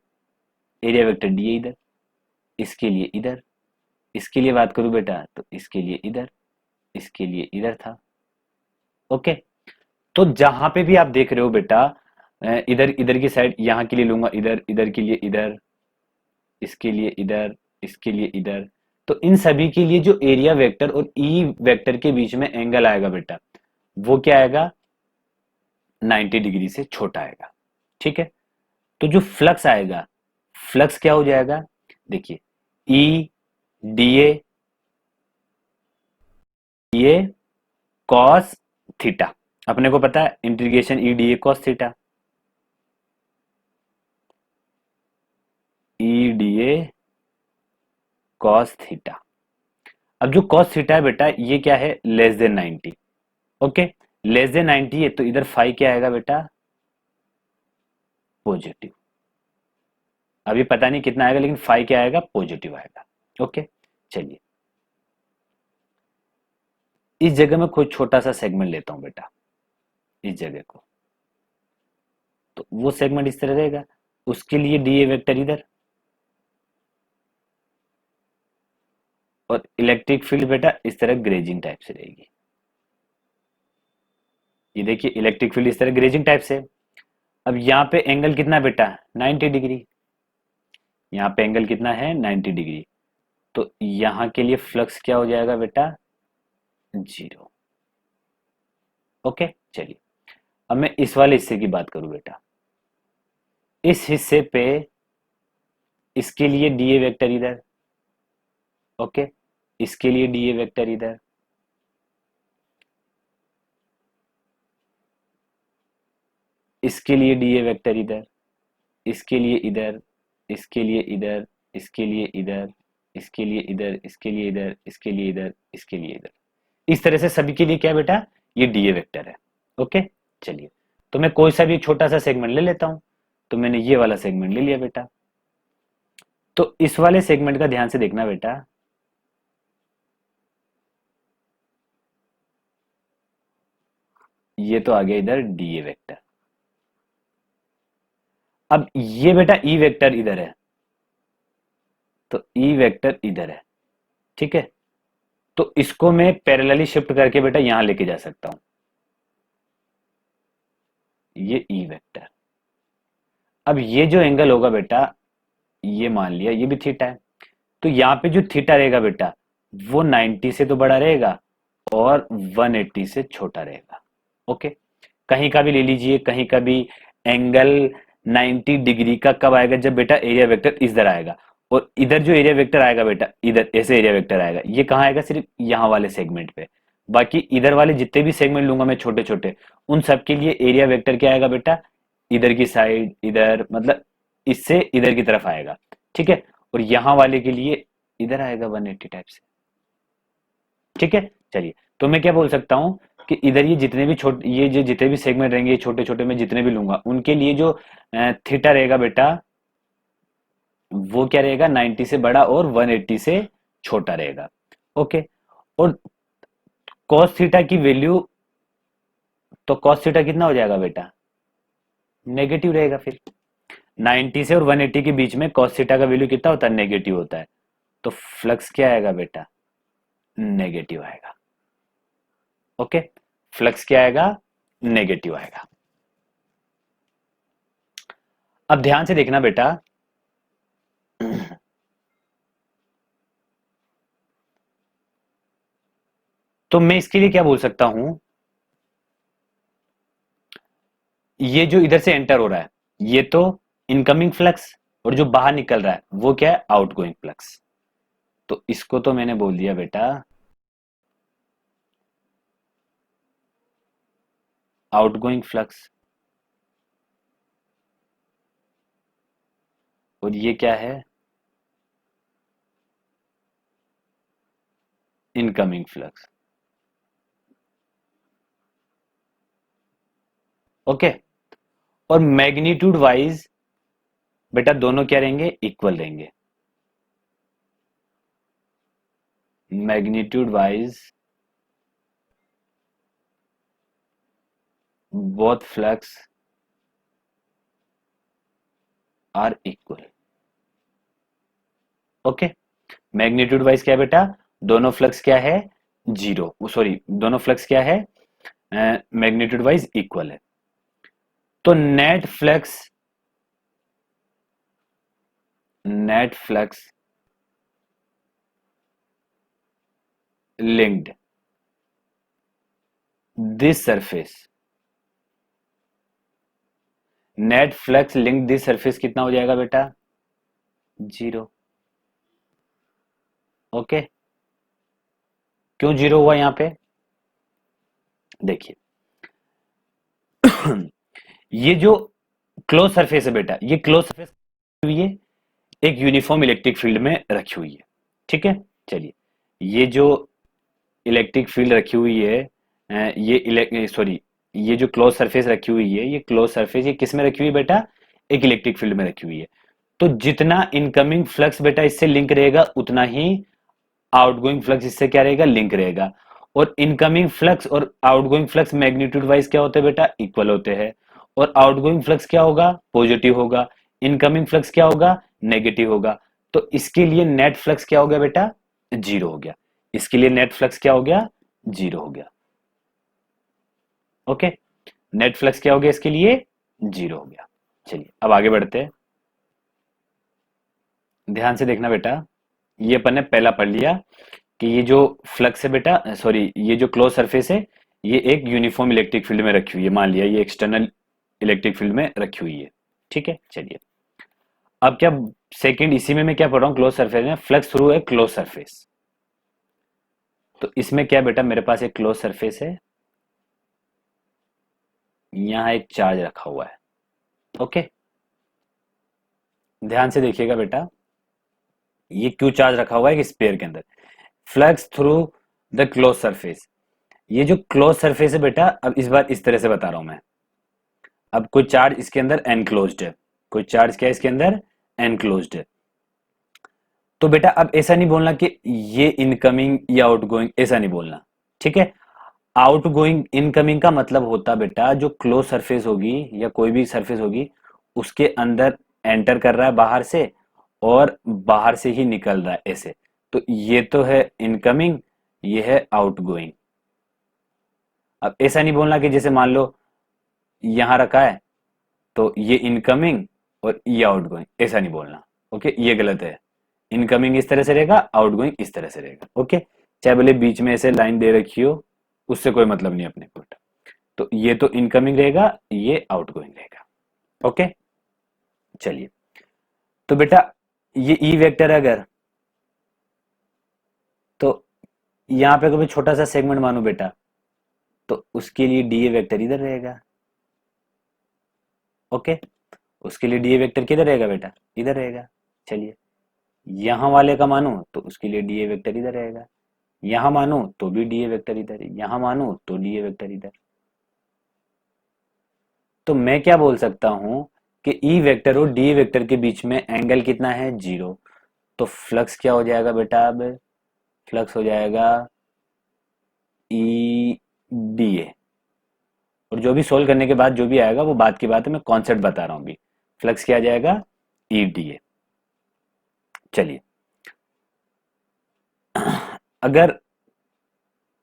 एरिया वेक्टर डी इधर, इसके लिए इधर, इसके लिए बात करूं बेटा तो इसके लिए इधर, इसके लिए इधर था। ओके, तो जहां पे भी आप देख रहे हो बेटा, इधर इधर की साइड यहाँ के लिए लूंगा इधर, इधर के लिए इधर, इसके लिए इधर, इसके लिए इधर, तो इन सभी के लिए जो एरिया वेक्टर और ई वेक्टर के बीच में एंगल आएगा बेटा, वो क्या आएगा, 90 डिग्री से छोटा आएगा। ठीक है, तो जो फ्लक्स आएगा, फ्लक्स क्या हो जाएगा, देखिए, ई डी ए कॉस थीटा, अपने को पता है integration E d A cos theta, E d A cos theta. अब जो कॉस थीटा है बेटा, ये क्या है, less than 90। Okay, less than 90 है, तो इधर फाई क्या आएगा बेटा, पॉजिटिव। अभी पता नहीं कितना आएगा, लेकिन फाई क्या आएगा, पॉजिटिव आएगा। ओके, चलिए इस जगह में कोई छोटा सा सेगमेंट लेता हूं बेटा, इस जगह को, तो वो सेगमेंट इस तरह रहेगा, उसके लिए डी ए वेक्टर इधर, और इलेक्ट्रिक फील्ड बेटा इस तरह ग्रेजिंग टाइप से रहेगी। ये देखिए, इलेक्ट्रिक फील्ड इस तरह ग्रेजिंग टाइप से। अब यहाँ पे एंगल कितना बेटा, 90 डिग्री, यहाँ पे एंगल कितना है, 90 डिग्री, तो यहाँ के लिए फ्लक्स क्या हो जाएगा बेटा, जीरो। ओके, चलिए अब मैं इस वाले हिस्से की बात करूं बेटा, इस हिस्से पे इसके लिए डीए वेक्टर इधर, ओके, इसके लिए डीए वेक्टर इधर, इसके लिए डीए वेक्टर इधर, इसके लिए इधर, इसके लिए इधर, इसके लिए इधर, इसके लिए इधर, इसके लिए इधर, इसके लिए इधर, इसके लिए इधर, इस तरह से सभी के लिए क्या बेटा, ये डीए वेक्टर है। ओके, चलिए, तो मैं कोई सा भी छोटा सा सेगमेंट ले लेता हूं, तो मैंने ये वाला सेगमेंट ले लिया बेटा। तो इस वाले सेगमेंट का ध्यान से देखना बेटा, ये तो आ गया इधर डीए वेक्टर। अब ये बेटा ई वेक्टर इधर है, तो ई वेक्टर इधर है, ठीक है। तो इसको मैं पैरेलली शिफ्ट करके बेटा यहां लेके जा सकता हूं, ये ई वेक्टर। अब ये जो एंगल होगा बेटा, ये मान लिया ये भी थीटा है, तो यहाँ पे जो थीटा रहेगा बेटा वो 90 से तो बड़ा रहेगा और 180 से छोटा रहेगा। ओके, कहीं का भी ले लीजिए, कहीं का भी एंगल 90 डिग्री का कब आएगा, जब बेटा एरिया वेक्टर इधर आएगा, और इधर जो एरिया वेक्टर आएगा बेटा, इधर ऐसे एरिया वेक्टर आएगा, ये कहाँ आएगा, सिर्फ यहाँ वाले सेगमेंट पे। बाकी इधर वाले जितने भी सेगमेंट लूंगा मैं छोटे छोटे, उन सब के लिए एरिया वेक्टर क्या आएगा बेटा, इधर की साइड, इधर मतलब इससे इधर की तरफ आएगा, ठीक है। और यहाँ वाले के लिए इधर आएगा 180 टाइप से, ठीक है। चलिए, तो मैं क्या बोल सकता हूँ कि इधर ये जितने भी छोटे, ये जो जितने भी सेगमेंट रहेंगे छोटे छोटे, मैं जितने भी लूंगा उनके लिए जो थीटा रहेगा बेटा वो क्या रहेगा, 90 से बड़ा और 180 से छोटा रहेगा। ओके, और cos थीटा की वैल्यू, तो cos थीटा कितना हो जाएगा बेटा, नेगेटिव रहेगा फिर। 90 से और 180 के बीच में cos थीटा का वैल्यू कितना होता है, नेगेटिव होता है। तो फ्लक्स क्या आएगा बेटा, नेगेटिव आएगा। ओके, फ्लक्स क्या आएगा, नेगेटिव आएगा। अब ध्यान से देखना बेटा, तो मैं इसके लिए क्या बोल सकता हूं, ये जो इधर से एंटर हो रहा है ये तो इनकमिंग फ्लक्स, और जो बाहर निकल रहा है वो क्या है, आउटगोइंग फ्लक्स। तो इसको तो मैंने बोल दिया बेटा आउटगोइंग फ्लक्स, और ये क्या है, इनकमिंग फ्लक्स। ओके, और मैग्नीट्यूड वाइज बेटा दोनों क्या रहेंगे, इक्वल रहेंगे। Magnitude wise both flux are equal. Okay, magnitude wise क्या है बेटा, दोनों फ्लक्स क्या है, जीरो, सॉरी दोनों फ्लक्स क्या है, मैग्नीट्यूड वाइज इक्वल है। तो net flux linked this surface, net flux link this surface कितना हो जाएगा बेटा, जीरो। ओके, क्यों जीरो हुआ यहां पे, देखिए ये जो क्लोज सरफेस है बेटा, ये क्लोज सरफेस हुई है, एक यूनिफॉर्म इलेक्ट्रिक फील्ड में रखी हुई है, ठीक है। चलिए, ये जो इलेक्ट्रिक फील्ड रखी हुई है, ये जो क्लोज सरफेस रखी हुई है, ये क्लोज सरफेस ये किस में रखी हुई है बेटा, एक इलेक्ट्रिक फील्ड में रखी हुई है। तो जितना इनकमिंग फ्लक्स बेटा इससे लिंक रहेगा, उतना ही आउटगोइंग फ्लक्स इससे क्या रहेगा, लिंक रहेगा। और इनकमिंग फ्लक्स और आउटगोइंग फ्लक्स मैग्नीट्यूड वाइज क्या होते हैं बेटा, इक्वल होते हैं। और आउटगोइंग फ्लक्स क्या होगा, पॉजिटिव होगा, इनकमिंग फ्लक्स क्या होगा, नेगेटिव होगा। तो इसके लिए नेट फ्लक्स क्या हो गया बेटा, जीरो हो गया। इसके लिए नेट फ्लक्स क्या हो गया, जीरो हो गया। ओके, नेट फ्लक्स क्या हो गया इसके लिए, जीरो हो गया। चलिए अब आगे बढ़ते हैं, ध्यान से देखना बेटा, ये अपन ने पहला पढ़ लिया कि ये जो फ्लक्स है बेटा, सॉरी ये जो क्लोज सरफेस है, ये एक यूनिफॉर्म इलेक्ट्रिक फील्ड में रखी हुई है, मान लिया ये एक्सटर्नल इलेक्ट्रिक फील्ड में रखी हुई है, ठीक है। चलिए अब क्या, सेकंड इसी में मैं क्या पढ़ रहा हूँ, क्लोज सरफेस में फ्लक्स थ्रू है क्लोज सरफेस। तो इसमें क्या बेटा, मेरे पास एक क्लोज सरफेस है, यहां एक चार्ज रखा हुआ है। ओके, ध्यान से देखिएगा बेटा, ये क्यू चार्ज रखा हुआ है एक स्पेयर के अंदर, flux through the close surface. ये जो क्लोज सरफेस है बेटा, अब इस बार इस तरह से बता रहा हूं मैं, अब कोई चार्ज इसके अंदर एनक्लोज्ड है, कोई चार्ज क्या है इसके अंदर, एनक्लोज्ड है। तो बेटा अब ऐसा नहीं बोलना कि ये इनकमिंग या आउटगोइंग, ऐसा नहीं बोलना, ठीक है। आउटगोइंग इनकमिंग का मतलब होता बेटा, जो क्लोज सरफेस होगी या कोई भी सरफेस होगी उसके अंदर एंटर कर रहा है बाहर से, और बाहर से ही निकल रहा है ऐसे, तो ये तो है इनकमिंग, ये है आउटगोइंग। अब ऐसा नहीं बोलना कि जैसे मान लो यहां रखा है तो ये इनकमिंग और ये आउटगोइंग, ऐसा नहीं बोलना। ओके, ये गलत है। इनकमिंग इस तरह से रहेगा, आउटगोइंग इस तरह से रहेगा। ओके, चाहे भले बीच में ऐसे लाइन दे रखी हो, उससे कोई मतलब नहीं अपने को। तो ये तो इनकमिंग रहेगा, ये आउटगोइंग रहेगा। ओके, चलिए। तो बेटा ये ई वेक्टर अगर, तो यहाँ पे कभी छोटा सा सेगमेंट मानो बेटा, तो उसके लिए डी ए वेक्टर इधर रहेगा। ओके, उसके लिए डी ए वेक्टर किधर रहेगा बेटा, इधर रहेगा। चलिए, यहां वाले का मानो तो उसके लिए डी ए वेक्टर इधर रहेगा, यहां मानो तो भी डी ए वेक्टर इधर, यहां मानो तो डी ए वेक्टर इधर। तो मैं क्या बोल सकता हूं कि ई वेक्टर और डी वेक्टर के बीच में एंगल कितना है, 0। तो फ्लक्स क्या हो जाएगा बेटा, अब फ्लक्स हो जाएगा ई डी ए। और जो भी सोल्व करने के बाद जो भी आएगा वो बात की बात है, मैं कॉन्सेप्ट बता रहा हूं अभी। फ्लक्स क्या आ जाएगा, ई डी ए। चलिए, अगर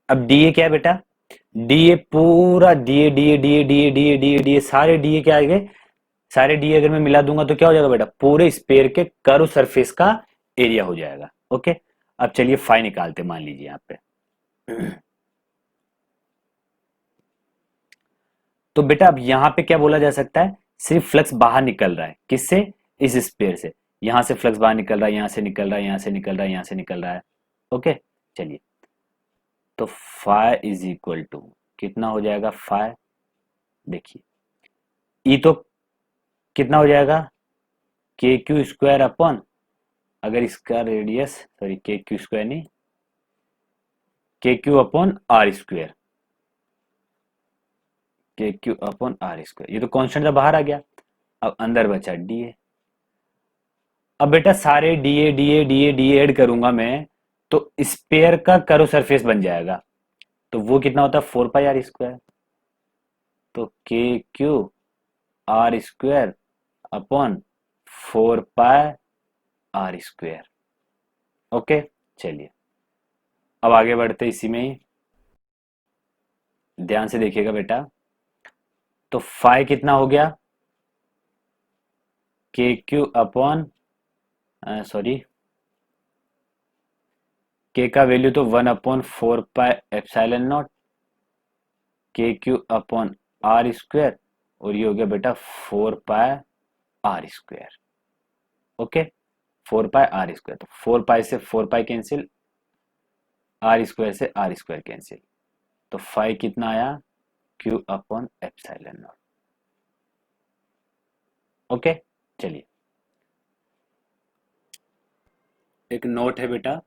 अब डी ए क्या है बेटा, डी ए पूरा D A D A D A D A D A D A D A सारे डी ए क्या आएंगे, सारे डी अगर मैं मिला दूंगा तो क्या हो जाएगा बेटा, पूरे स्पेयर के कर्व सरफेस का एरिया हो जाएगा। ओके, अब चलिए फाई निकालते, मान लीजिए यहाँ पे। तो बेटा अब यहां पे क्या बोला जा सकता है, सिर्फ फ्लक्स बाहर निकल रहा है, किससे, इस स्पेयर से। यहां से फ्लक्स बाहर निकल रहा है, यहां से निकल रहा है, यहां से निकल रहा है, यहां से निकल रहा है। ओके, चलिए। तो फाई इज इक्वल टू कितना हो जाएगा, फाई, देखिए ई तो कितना हो जाएगा, के क्यू स्क्वायर अपॉन, अगर इसका रेडियस, सॉरी के क्यू स्क्वायर नहीं, के क्यू अपॉन आर स्क्वायर, के क्यू अपॉन आर स्क्वायर, ये तो कांस्टेंट था, बाहर आ गया। अब अंदर बचा डी ए। अब बेटा सारे D A D A D A D Ed करूंगा मैं, तो स्पेयर का कर्व सरफेस बन जाएगा। तो वो कितना होता है, 4 पाई आर स्क्वायर। तो k q r square upon 4 pi are square. Okay, चलिए अब आगे बढ़ते इसी में ही, ध्यान से देखिएगा बेटा। तो फाई कितना हो गया, के क्यू अपॉन, सॉरी, के का वैल्यू तो 1/4 pi epsilon naught, K Q upon R square, और ये हो गया बेटा 4 pi are square. Okay, 4 pi are square, तो 4 पाई से 4 पाई कैंसिल, आर स्क्वायर से आर स्क्वायर कैंसिल। तो फाई कितना आया, Q upon epsilon naught. Okay, चलिए एक नोट है बेटा,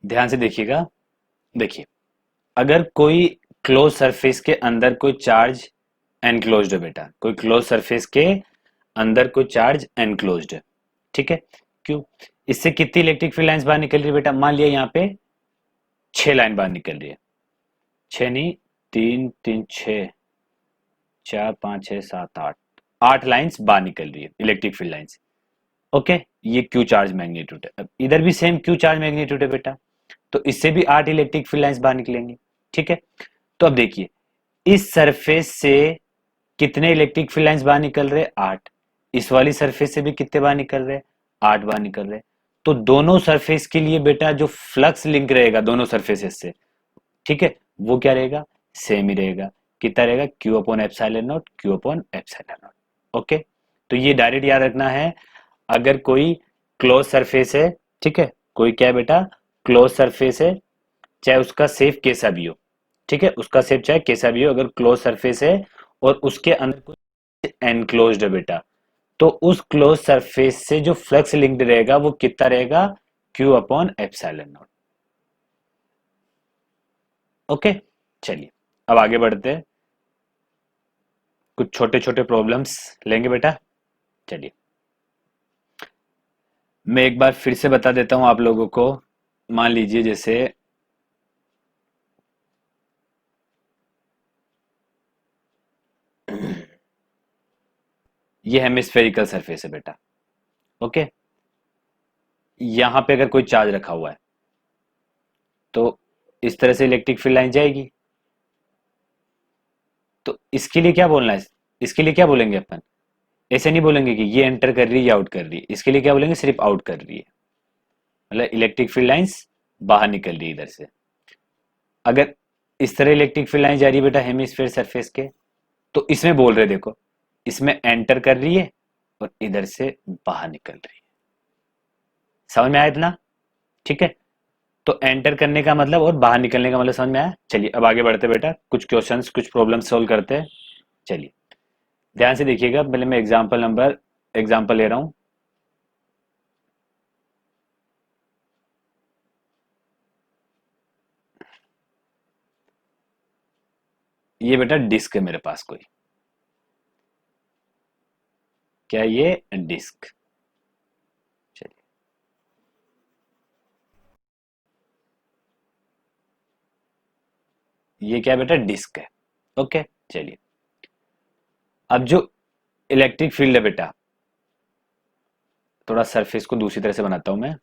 ध्यान से देखिएगा। देखिए, अगर कोई क्लोज सरफेस के अंदर कोई चार्ज एनक्लोज्ड है बेटा, कोई क्लोज सरफेस के अंदर कोई चार्ज एनक्लोज्ड है, ठीक है, क्यों, इससे कितनी इलेक्ट्रिक फील्ड लाइंस बाहर निकल रही है बेटा, मान लिया यहाँ पे 6 लाइन बाहर निकल रही है, 6 नहीं, 3 3 6, 4 5 6 7 8, 8 लाइंस बाहर निकल रही है इलेक्ट्रिक फील्ड लाइंस। ओके, ये क्यू चार्ज मैग्नीट्यूड है। अब इधर भी सेम क्यू चार्ज मैग्नीट्यूड है बेटा, तो इससे भी 8 इलेक्ट्रिक फील्ड लाइंस बाहर निकलेंगी। ठीक है, तो अब देखिए इस सरफेस से कितने इलेक्ट्रिक फील्ड लाइंस बाहर निकल रहे, 8। इस वाली सरफेस से भी कितने बाहर निकल रहे, 8 बाहर निकल रहे। तो दोनों सरफेस के लिए बेटा जो फ्लक्स लिंक रहेगा दोनों सरफेसेस से, ठीक है, वो क्या रहेगा, सेम ही रहेगा। कितना रहेगा, Q upon epsilon not, Q upon epsilon naught. Okay, तो ये डायरेक्ट याद रखना है। अगर कोई क्लोज सरफेस है, ठीक है, कोई क्या है बेटा, क्लोज सरफेस है, चाहे उसका शेप कैसा भी हो, ठीक है, उसका शेप चाहे कैसा भी हो, अगर क्लोज सरफेस है और उसके अंदर कुछ एनक्लोज्ड है बेटा, तो उस क्लोज सरफेस से जो फ्लक्स लिंक्ड रहेगा वो कितना रहेगा, Q upon epsilon naught. Okay, चलिए अब आगे बढ़ते हैं, कुछ छोटे छोटे प्रॉब्लम्स लेंगे बेटा। चलिए मैं एक बार फिर से बता देता हूं आप लोगों को। मान लीजिए जैसे ये हेमिस्फेरिकल सरफेस है बेटा। ओके, यहां पे अगर कोई चार्ज रखा हुआ है तो इस तरह से इलेक्ट्रिक फील्ड लाइन जाएगी। तो इसके लिए क्या बोलना है, इसके लिए क्या बोलेंगे अपन, ऐसे नहीं बोलेंगे कि ये एंटर कर रही है या आउट कर रही है, इसके लिए क्या बोलेंगे, सिर्फ आउट कर रही है, मतलब इलेक्ट्रिक फील्ड लाइंस बाहर निकल रही है इधर से। अगर इस तरह इलेक्ट्रिक फील्ड लाइन जा रही है बेटा हेमिस्फेयर सरफेस के, तो इसमें बोल रहे देखो, इसमें एंटर कर रही है और इधर से बाहर निकल रही है। समझ में आया इतना? ठीक है, तो एंटर करने का मतलब और बाहर निकलने का मतलब समझ में आया। चलिए अब आगे बढ़ते बेटा, कुछ क्वेश्चंस कुछ प्रॉब्लम सॉल्व करते हैं। चलिए ध्यान से देखिएगा, पहले मैं एग्जाम्पल ले रहा हूं। ये बेटा डिस्क है मेरे पास कोई, क्या ये डिस्क, चलिए ये क्या बेटा डिस्क है। ओके, चलिए अब जो इलेक्ट्रिक फील्ड है बेटा, थोड़ा सरफेस को दूसरी तरह से बनाता हूं मैं।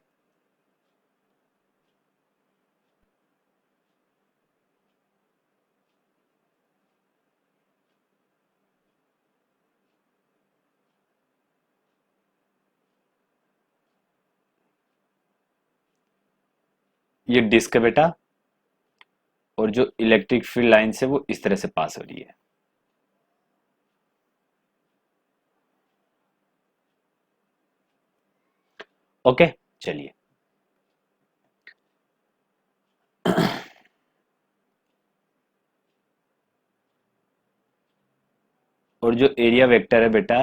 ये डिस्क है बेटा, और जो इलेक्ट्रिक फील्ड लाइन से वो इस तरह से पास हो रही है। ओके, चलिए और जो एरिया वेक्टर है बेटा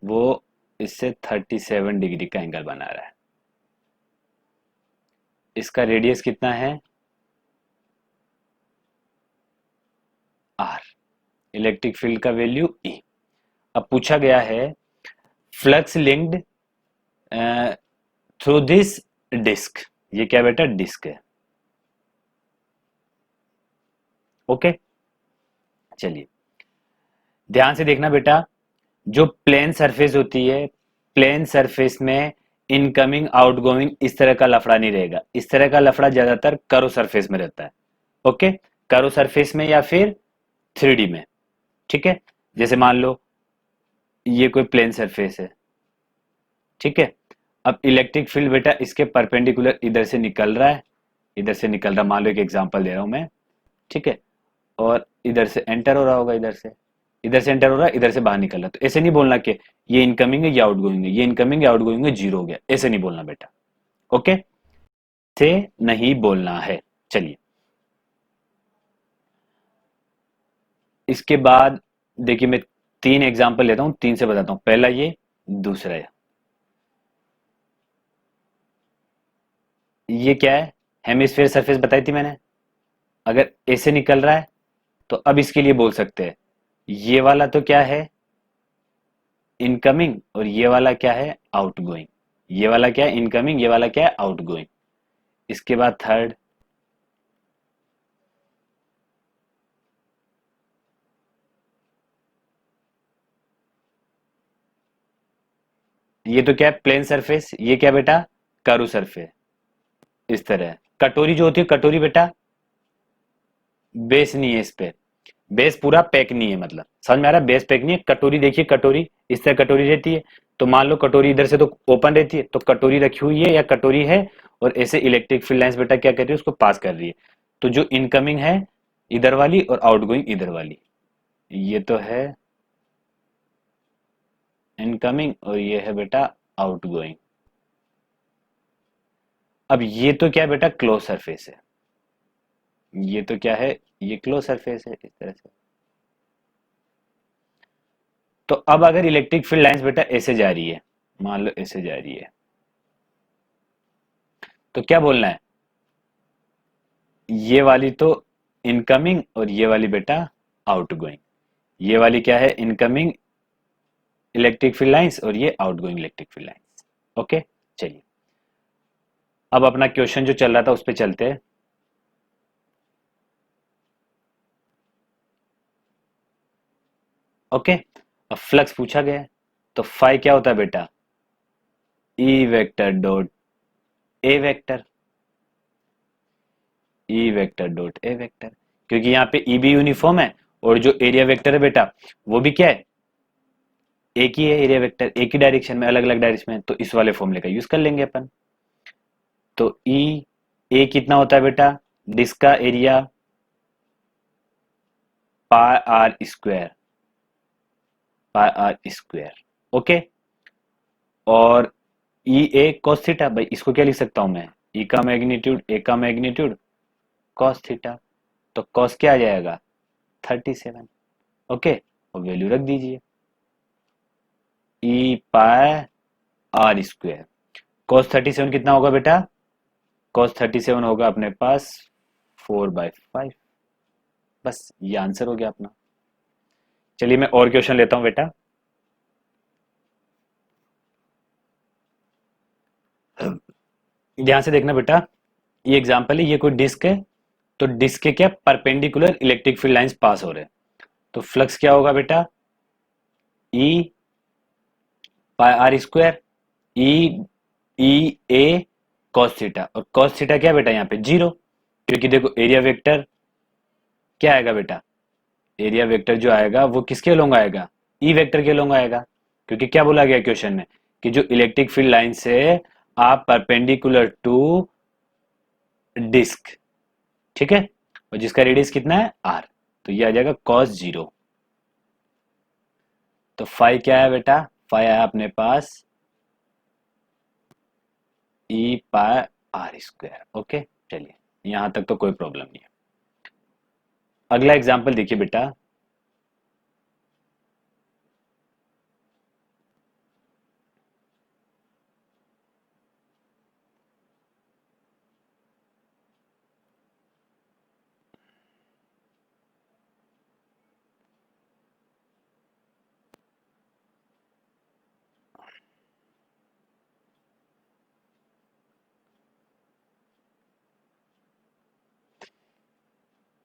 वो इससे 37 डिग्री का एंगल बना रहा है। इसका रेडियस कितना है, आर, इलेक्ट्रिक फील्ड का वैल्यू ई। अब पूछा गया है flux linked through this disc, ये क्या बेटा डिस्क है। ओके, चलिए ध्यान से देखना बेटा, जो प्लेन सरफेस होती है, प्लेन सरफेस में इनकमिंग आउटगोइंग इस तरह का लफड़ा नहीं रहेगा। इस तरह का लफड़ा ज्यादातर कर्व सरफेस में रहता है। ओके, कर्व सरफेस में या फिर 3D में। ठीक है, जैसे मान लो ये कोई प्लेन सरफेस है, ठीक है। अब इलेक्ट्रिक फील्ड बेटा इसके परपेंडिकुलर इधर से निकल रहा है, इधर से निकल रहा, मान लो एक एग्जांपल दे रहा हूं मैं, ठीक है। और इधर से एंटर हो रहा होगा, इधर से एंटर हो रहा है, इधर से बाहर निकल रहा है। तो ऐसे नहीं बोलना कि ये इनकमिंग है या आउटगोइंग है, ये इनकमिंग या आउटगोइंग है, जीरो हो गया, ऐसे नहीं बोलना बेटा। ओके, से नहीं बोलना है। चलिए इसके बाद देखिए, मैं 3 एग्जांपल लेता हूं, 3 से बताता हूं। पहला ये, दूसरा ये क्या है, हेमिस्फेयर सरफेस बताई थी मैंने। अगर ऐसे निकल रहा है तो अब इसके लिए बोल सकते हैं ये वाला तो क्या है इनकमिंग, और ये वाला क्या है आउटगोइंग। ये वाला क्या है इनकमिंग, ये वाला क्या है आउटगोइंग। इसके बाद थर्ड, ये तो क्या है प्लेन सरफेस, ये क्या बेटा कर्व सरफेस। इस तरह कटोरी जो होती है, कटोरी बेटा बेस नहीं है इस पे, बेस पूरा पैक नहीं है, मतलब समझ में आ रहा है, बेस पैक नहीं है। कटोरी देखिए, कटोरी इस तरह कटोरी रहती है। तो मान लो कटोरी इधर से तो ओपन रहती है, तो कटोरी रखी हुई है या कटोरी है, और ऐसे इलेक्ट्रिक फील्ड लाइंस बेटा क्या कर रही है, उसको पास कर रही है। तो जो इनकमिंग है इधर वाली और आउटगोइंग इधर वाली, ये तो है इनकमिंग और ये है बेटा आउटगोइंग। अब ये तो क्या है बेटा क्लोज सरफेस है, ये तो क्या है, ये क्लोज सरफेस है इस तरह से। तो अब अगर इलेक्ट्रिक फील्ड लाइंस बेटा ऐसे जा रही है, मान लो ऐसे जा रही है, तो क्या बोलना है, ये वाली तो इनकमिंग और ये वाली बेटा आउटगोइंग। ये वाली क्या है इनकमिंग इलेक्ट्रिक फील्ड लाइंस और ये outgoing electric field lines. Okay, चलिए अब अपना क्वेश्चन जो चल रहा था उस पर चलते हैं। ओके, अब फ्लक्स पूछा गया है, तो फाई क्या होता है बेटा, ई vector dot A vector, E vector dot A vector, क्योंकि यहाँ पे ई भी यूनिफॉर्म है और जो एरिया वेक्टर है बेटा वो भी क्या है, एक ही है एरिया वेक्टर, एक ही डायरेक्शन में, अलग अलग डायरेक्शन में, तो इस वाले फॉर्मूले का यूज कर लेंगे अपन। तो ई ए कितना होता है बेटा, डिस्क का area pi are square, pi are square, okay. और ई ए कॉस थीटा, भाई इसको क्या लिख सकता हूं मैं, ई का मैग्नीट्यूड ए का मैग्नीट्यूड कॉस थीटा, तो कॉस क्या आ जाएगा 37, ओके। और वैल्यू रख दीजिए ई पाई आर स्क्वायर, कॉस 37 कितना होगा बेटा, कॉस 37 होगा अपने पास 4/5, बस ये आंसर हो गया अपना। चलिए मैं और क्वेश्चन लेता हूं बेटा। ध्यान से देखना बेटा, ये एग्जांपल है, ये कोई डिस्क है, तो डिस्क के क्या perpendicular electric field lines pass हो रहे हैं, तो फ्लक्स क्या होगा बेटा, E pi are square, E E A cos theta, और कॉस थीटा क्या बेटा यहाँ पे जीरो, क्योंकि देखो एरिया वेक्टर क्या आएगा बेटा, एरिया वेक्टर जो आएगा वो किसके अलोंग आएगा, ई वेक्टर के अलोंग आएगा, क्योंकि क्या बोला गया क्वेश्चन में कि जो इलेक्ट्रिक फील्ड लाइन से आप परपेंडिकुलर टू डिस्क, ठीक है, और जिसका रेडियस कितना है आर, तो ये आ जाएगा कॉस जीरो। तो फाई क्या है बेटा, फाई आया अपने पास ई पाई आर स्क्वायर, ओके। चलिए यहां तक तो कोई प्रॉब्लम नहीं है। अगला एग्जाम्पल देखिए बेटा,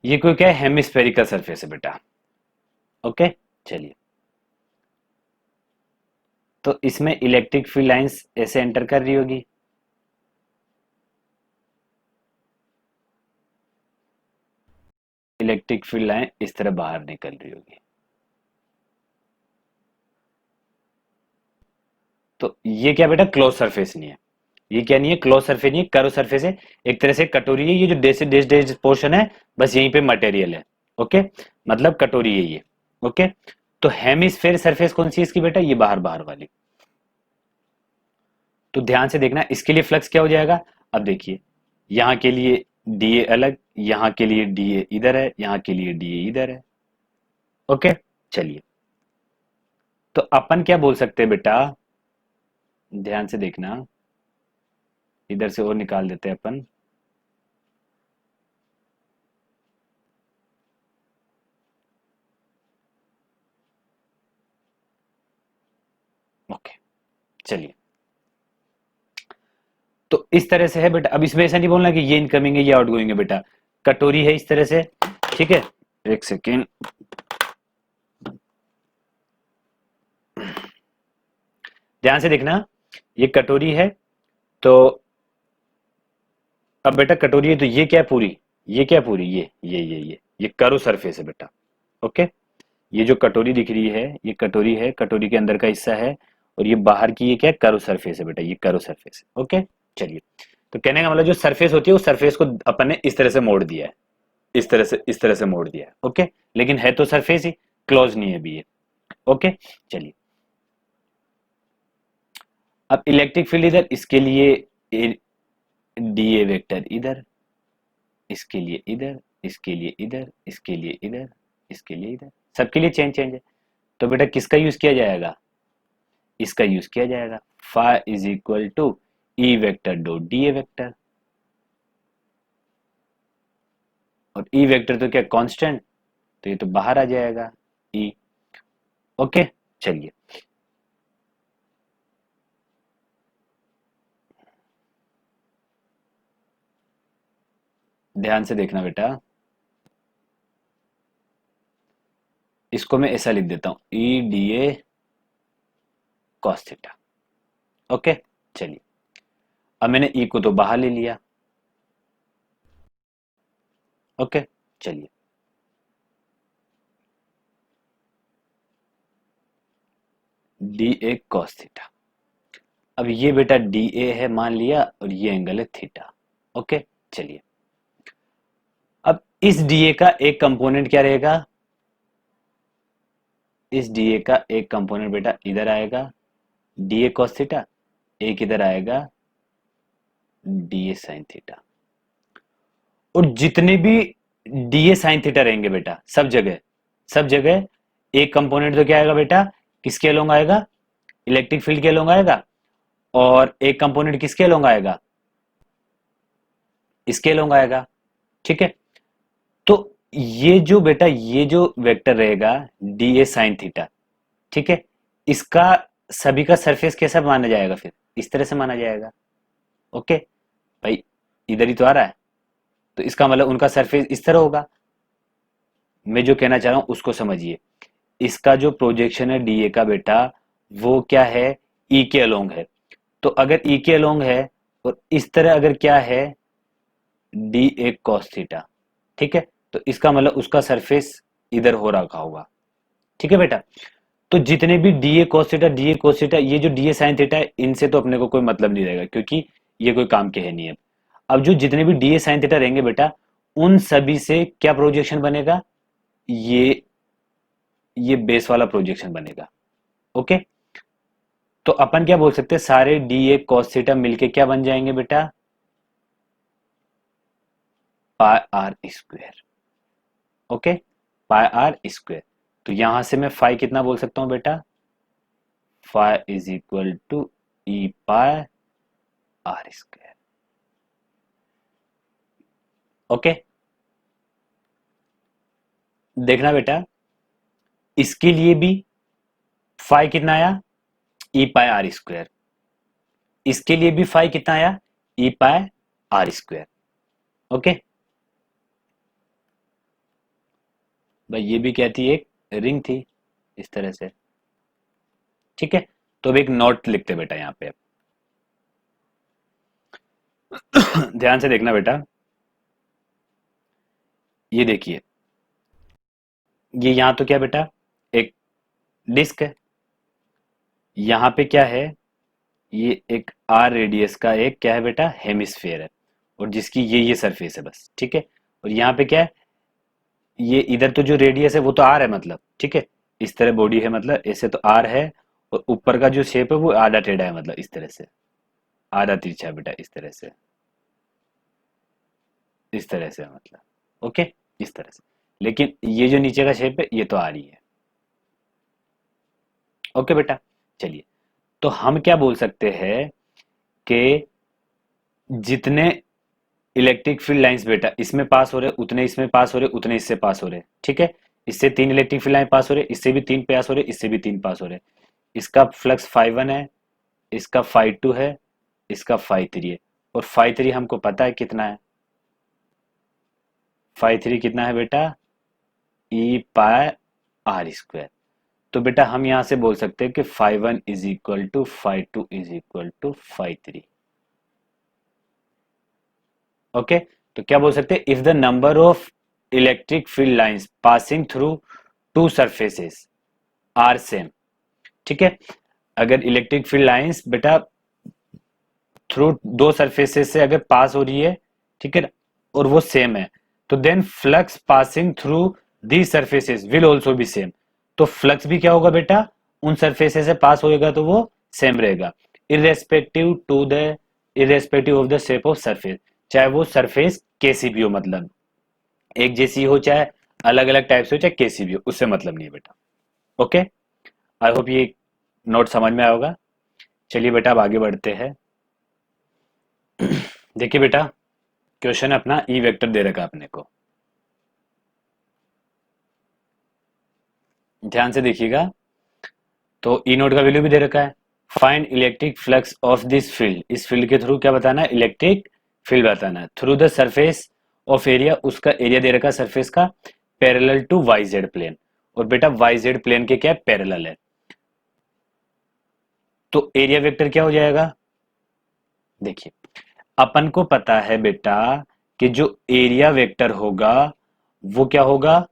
ये कोई क्या है, हेमिस्फेरिकल सरफेस है बेटा, ओके। चलिए, तो इसमें इलेक्ट्रिक फील्ड लाइंस ऐसे एंटर कर रही होगी, इलेक्ट्रिक फील्ड लाइन इस तरह बाहर निकल रही होगी, तो ये क्या बेटा क्लोज सरफेस नहीं है, ये क्या नहीं है, क्लोज सरफेस नहीं है, कर्व सरफेस है, एक तरह से कटोरी है, ये जो डैश डैश डैश पोर्शन है बस यहीं पे मटेरियल है, ओके, मतलब कटोरी है ये, ओके। तो हेमिस्फेयर सरफेस कौन सी है इसकी बेटा, ये बाहर बाहर वाली। तो ध्यान से देखना, इसके लिए फ्लक्स क्या हो जाएगा, अब देखिए यहां के लिए डीए अलग, यहां के लिए डीए इधर है, यहां के लिए डीए इधर है, ओके। चलिए, तो अपन क्या बोल सकते हैं बेटा, ध्यान से देखना, इधर से और निकाल देते हैं अपन, ओके। चलिए, तो इस तरह से है बेटा, अब इसमें ऐसा नहीं बोलना कि ये इनकमिंग है ये आउटगोइंग है बेटा, कटोरी है इस तरह से, ठीक है, एक सेकेंड, ध्यान से देखना, ये कटोरी है, तो अब बेटा कटोरी है तो ये क्या है पूरी, ये क्या है पूरी, ये कर्व सरफेस है बेटा, ओके। ये जो कटोरी दिख रही है ये कटोरी है, कटोरी के अंदर का हिस्सा है, और ये बाहर की ये क्या है, कर्व सरफेस है बेटा, ये कर्व सरफेस है, ओके। चलिए, तो कहने का मतलब जो सरफेस होती है उस सरफेस को अपन ने इस तरह से मोड़ दिया है, इस तरह से मोड़ दिया है, ओके। लेकिन है तो सरफेस ही, क्लोज नहीं है भी ये, ओके। चलिए, अब इलेक्ट्रिक फील्ड इधर, इसके लिए डी ए वेक्टर इधर, इसके लिए इधर, इसके लिए इधर, इसके लिए इधर, इसके लिए इधर, सबके लिए चेंज चेंज है, तो बेटा किसका यूज किया जाएगा, इसका यूज किया जाएगा, phi is equal to E vector dot d A vector, और ई वेक्टर तो क्या कांस्टेंट, तो ये तो बाहर आ जाएगा ई, ओके। चलिए, ध्यान से देखना बेटा, इसको मैं ऐसा लिख देता हूं, ई d A cos theta. Okay, चलिए अब मैंने ई को तो बाहर ले लिया। ओके, चलिए डी ए कॉस थीटा। अब ये बेटा डी ए है मान लिया, और ये एंगल है थीटा। ओके, चलिए अब इस डी ए का एक कंपोनेंट क्या रहेगा, इस डी ए का एक कंपोनेंट बेटा इधर आएगा डी ए कॉस थीटा, एक इधर आएगा डी ए साइन थीटा। और जितने भी डी ए साइन थीटा रहेंगे बेटा सब जगह एक कंपोनेंट तो क्या आएगा बेटा, किसके अलोंग आएगा, इलेक्ट्रिक फील्ड के अलोंग आएगा, और एक कंपोनेंट किसके अलोंग आएगा, इसके अलोंग आएगा। ठीक है, तो ये जो बेटा ये जो वेक्टर रहेगा डी ए साइन थीटा, ठीक है, इसका सभी का सरफेस कैसा माना जाएगा, फिर इस तरह से माना जाएगा। ओके भाई, इधर ही तो आ रहा है, तो इसका मतलब उनका सरफेस इस तरह होगा। मैं जो कहना चाह रहा हूं उसको समझिए, इसका जो प्रोजेक्शन है डी ए का बेटा, वो क्या है, ई के अलोंग है। तो अगर ई के अलोंग है और इस तरह अगर क्या है डी ए कॉस थीटा, ठीक है, तो इसका मतलब उसका सरफेस इधर हो रखा होगा। ठीक है बेटा, तो जितने भी डी ए कॉस थीटा, ये जो डी ए साइन थीटा है, इनसे तो अपने को कोई मतलब नहीं रहेगा, क्योंकि ये कोई काम के है नहीं है। अब जो जितने भी डी ए साइन थीटा रहेंगे बेटा, उन सभी से क्या प्रोजेक्शन बनेगा, ये बेस वाला प्रोजेक्शन बनेगा। ओके, तो अपन क्या बोल सकते हैं, सारे डी ए कॉस थीटा मिलके क्या बन जाएंगे बेटा, pi are square. Okay, pi are square. तो यहां से मैं फाई कितना बोल सकता हूं बेटा, phi is equal to E pi are square. Okay, देखना बेटा, इसके लिए भी फाई कितना आया, ई पाई आर स्क्वायर। इसके लिए भी फाई कितना आया, ई पाई आर स्क्वायर। ओके भाई, ये भी क्या थी, एक रिंग थी इस तरह से। ठीक है, तो अब एक नोट लिखते बेटा यहां पे। ध्यान से देखना बेटा, ये देखिए, ये यहां तो क्या बेटा, एक डिस्क है, यहां पे क्या है, ये एक आर रेडियस का एक क्या है बेटा, हेमिस्फेयर है, और जिसकी ये सरफेस है बस। ठीक है, और यहाँ पे क्या है, ये इधर तो जो रेडियस है वो तो आर है, मतलब ठीक है, इस तरह बॉडी है, मतलब ऐसे तो आर है, और ऊपर का जो शेप है वो आधा टेढ़ा है, मतलब इस तरह से, आधा तिरछा है बेटा, इस तरह से मतलब। ओके, इस तरह से, लेकिन ये जो नीचे का शेप है ये तो आ रही है। ओके बेटा, चलिए, तो हम क्या बोल सकते हैं कि जितने इलेक्ट्रिक फील्ड लाइंस बेटा इसमें पास हो रहे, उतने इसमें पास हो रहे, उतने इससे पास हो रहे। ठीक है, इससे 3 इलेक्ट्रिक फील्ड लाइन पास हो रहे, इससे भी 3 पास हो रहे, इससे भी 3 पास हो रहे। इसका फ्लक्स φ1 है, इसका φ2 है, इसका φ3 है, और φ3 हमको पता है कितना है, φ3 कितना है बेटा, ई पाई आर स्क्वायर। तो बेटा हम यहां से बोल सकते हैं कि φ1 is equal to φ2 is equal to φ3। Okay, तो क्या बोल सकते हैं, if the number of electric field lines passing through two surfaces are same. ठीक है, अगर इलेक्ट्रिक फील्ड लाइंस बेटा थ्रू दो सरफेसेस से अगर पास हो रही है, ठीक है, और वो सेम है, तो then flux passing through the surfaces will also be same. तो फ्लक्स भी क्या होगा बेटा, उन सरफेसेस से पास होएगा तो वो सेम रहेगा, irrespective of the shape of surface, चाहे वो सरफेस कैसी भी हो, मतलब एक जैसी हो, चाहे अलग अलग टाइप से हो, चाहे कैसी भी हो, उससे मतलब नहीं है बेटा। ओके, आई होप ये नोट समझ में आया होगा। चलिए बेटा अब आगे बढ़ते हैं। देखिए बेटा, क्वेश्चन अपना ई वेक्टर दे रखा अपने को, ध्यान से देखिएगा। तो ई नोट का वैल्यू भी दे रखा है, find electric flux of this field, इस फील्ड के थ्रू क्या बताना है, इलेक्ट्रिक फील्ड बताना है, through the surface of area, उसका एरिया दे रखा है सरफेस का, parallel to y z plane, और बेटा वाई जेड प्लेन के क्या है, पैरेलल है। तो एरिया वेक्टर क्या हो जाएगा, देखिए अपन को पता है बेटा कि जो एरिया वेक्टर होगा वो क्या होगा,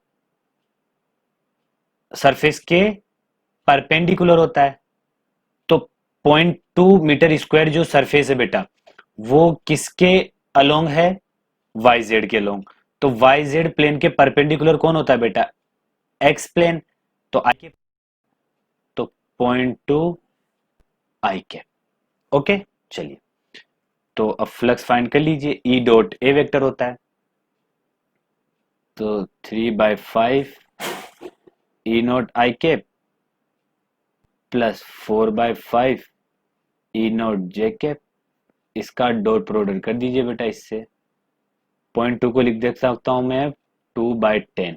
सरफेस के परपेंडिकुलर होता है। तो 0.2 मीटर स्क्वायर जो सरफेस है बेटा, वो किसके अलोंग है, वाई जेड के अलोंग। तो वाई जेड प्लेन के परपेंडिकुलर कौन होता है बेटा, एक्स प्लेन। तो आई के, तो 0.2 आई कैप। ओके, चलिए तो अब फ्लक्स फाइंड कर लीजिए, ई डॉट ए वेक्टर होता है, तो 3/5 E naught I cap plus 4/5 E naught J cap. इसका डॉट प्रोडक्ट कर दीजिए बेटा इससे, 0.2 को लिख दे सकता हूं मैं 2/10,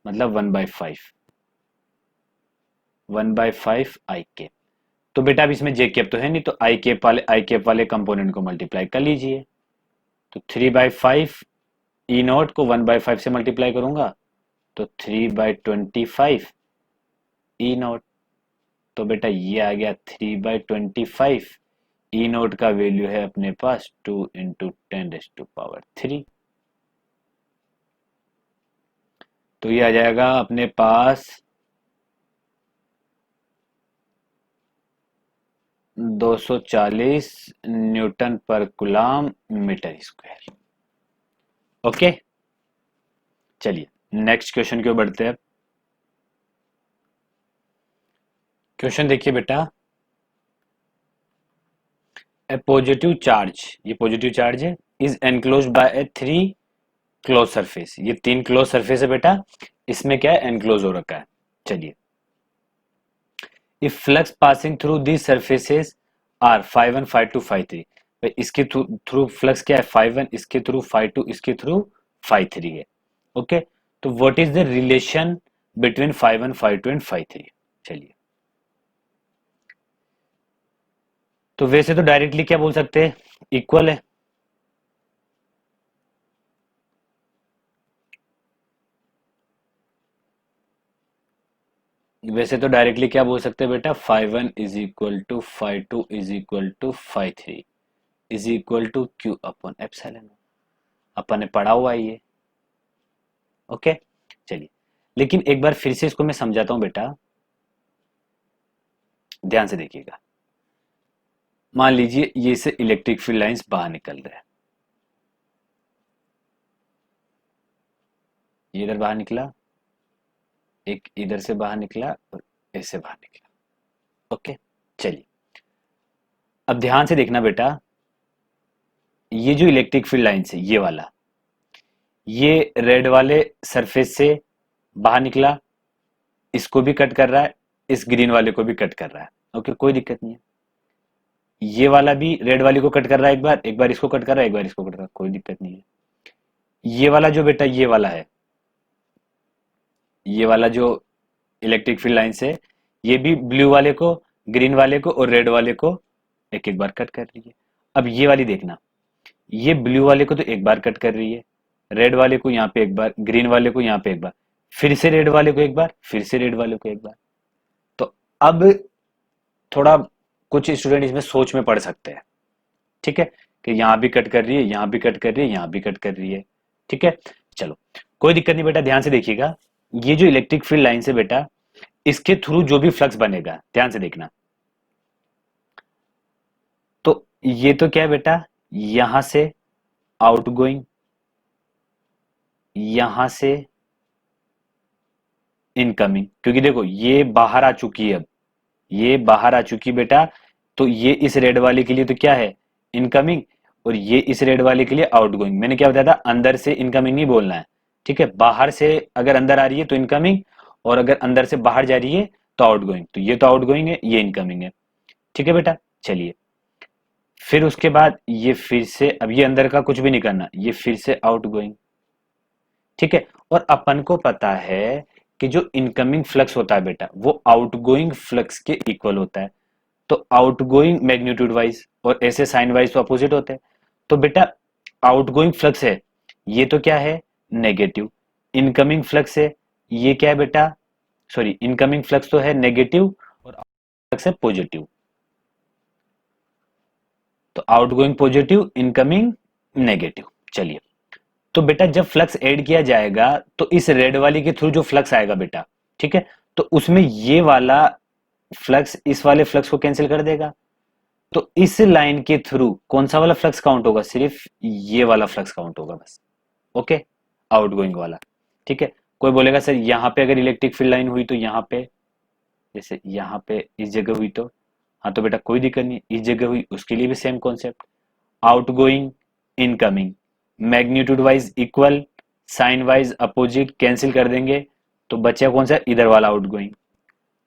मतलब 1/5 आई कैप। तो बेटा अब इसमें जे कैप तो है नहीं, तो आई कैप वाले कंपोनेंट को मल्टीप्लाई कर लीजिए। तो 3/5 ई नॉट को 1/5 से मल्टीप्लाई करूंगा तो 3/25 ई नॉट। तो बेटा ये आ गया 3/25। ई नॉट का वैल्यू है अपने पास 2 × 10⁻³ तो ये आ जाएगा अपने पास 240 न्यूटन पर कूलम मीटर स्क्वायर। ओके, चलिए नेक्स्ट क्वेश्चन की ओर बढ़ते हैं। क्वेश्चन देखिए बेटा, ए पॉजिटिव चार्ज, ये पॉजिटिव चार्ज है, is enclosed bye A 3 close surface. ये 3 क्लोज सरफेस है बेटा, इसमें क्या है, एनक्लोज हो रखा है। चलिए, if flux passing through these surfaces are φ1 φ2 φ3, इसके थ्रू फ्लक्स क्या है, φ1, इसके थ्रू φ2, इसके थ्रू φ3 है। ओके, तो what is the relation between φ1 φ2 and φ3। चलिए, तो वैसे तो डायरेक्टली क्या बोल सकते हैं, इक्वल है। वैसे तो डायरेक्टली क्या बोल सकते हैं बेटा, φ1 is equal to φ2 is equal to φ3 is equal to Q/ε। अपन ने पढ़ा हुआ है ये। ओके, चलिए, लेकिन एक बार फिर से इसको मैं समझाता हूं बेटा, ध्यान से देखिएगा। मान लीजिए ये से इलेक्ट्रिक फील्ड लाइंस बाहर निकल रहे हैं, ये इधर बाहर निकला, एक इधर से बाहर निकला और ऐसे बाहर निकला। ओके, चलिए अब ध्यान से देखना बेटा, ये जो इलेक्ट्रिक फील्ड लाइंस है, ये वाला, ये रेड वाले सरफेस से बाहर निकला, इसको भी कट कर रहा है, इस ग्रीन वाले को भी कट कर रहा है। ओके, कोई दिक्कत नहीं है। ये वाला भी रेड वाली को कट कर रहा है, एक बार इसको कट कर रहा है, एक बार इसको कट कर रहा है, कोई दिक्कत नहीं है। ये वाला जो बेटा, ये वाला है, ये वाला जो इलेक्ट्रिक फील्ड लाइन से, ये भी ब्लू वाले को, ग्रीन वाले को और रेड वाले को एक एक बार कट कर रही है। अब ये वाली देखना, ये ब्लू वाले को तो एक बार कट कर रही है, रेड वाले को यहाँ पे एक बार, ग्रीन वाले को यहाँ पे एक बार, फिर से रेड वाले को एक बार, फिर से रेड वाले को एक बार। तो अब थोड़ा कुछ स्टूडेंट इसमें सोच में पड़ सकते हैं, ठीक है, कि यहाँ भी कट कर रही है, यहाँ भी कट कर रही है, यहाँ भी कट कर रही है। ठीक है, चलो कोई दिक्कत नहीं बेटा, ध्यान से देखिएगा। ये जो इलेक्ट्रिक फील्ड लाइन से बेटा, इसके थ्रू जो भी फ्लक्स बनेगा, ध्यान से देखना, तो ये तो क्या है बेटा, यहां से आउटगोइंग, यहां से इनकमिंग, क्योंकि देखो ये बाहर आ चुकी है, अब ये बाहर आ चुकी बेटा, तो ये इस रेड वाले के लिए तो क्या है, इनकमिंग, और ये इस रेड वाले के लिए आउटगोइंग। मैंने क्या बताया था, अंदर से इनकमिंग नहीं बोलना है, ठीक है, बाहर से अगर अंदर आ रही है तो इनकमिंग, और अगर अंदर से बाहर जा रही है तो आउटगोइंग। तो ये तो आउटगोइंग है, ये इनकमिंग है, ठीक है बेटा। चलिए, फिर उसके बाद ये फिर से, अब ये अंदर का कुछ भी नहीं करना, ये फिर से आउटगोइंग, ठीक है। और अपन को पता है कि जो इनकमिंग फ्लक्स होता है बेटा, वो आउटगोइंग फ्लक्स के इक्वल होता है। तो आउटगोइंग मैग्नीट्यूड वाइज और ऐसे साइन वाइज तो अपोजिट होते हैं। तो बेटा आउटगोइंग फ्लक्स है, ये तो क्या है, नेगेटिव, इनकमिंग फ्लक्स है, ये क्या है बेटा, सॉरी इनकमिंग फ्लक्स तो है नेगेटिव और फ्लक्स है पॉजिटिव, तो आउटगोइंग पॉजिटिव, इनकमिंग नेगेटिव। चलिए, तो बेटा जब फ्लक्स ऐड किया जाएगा तो इस रेड वाली के थ्रू जो फ्लक्स आएगा बेटा, ठीक है, तो उसमें ये वाला फ्लक्स इस वाले फ्लक्स को कैंसिल कर देगा, तो इस लाइन के थ्रू कौन सा वाला फ्लक्स काउंट होगा, सिर्फ ये वाला फ्लक्स काउंट होगा बस। ओके, आउटगोइंग वाला। ठीक है, कोई बोलेगा सर यहाँ पे अगर इलेक्ट्रिक फील्ड लाइन हुई तो यहाँ पे, जैसे यहाँ पे इस जगह हुई तो, हाँ तो बेटा कोई दिक्कत नहीं, इस जगह हुई उसके लिए भी same concept, outgoing incoming magnitude wise equal, sign wise opposite, cancel कर देंगे तो बचा कौन सा, इधर वाला आउटगोइंग,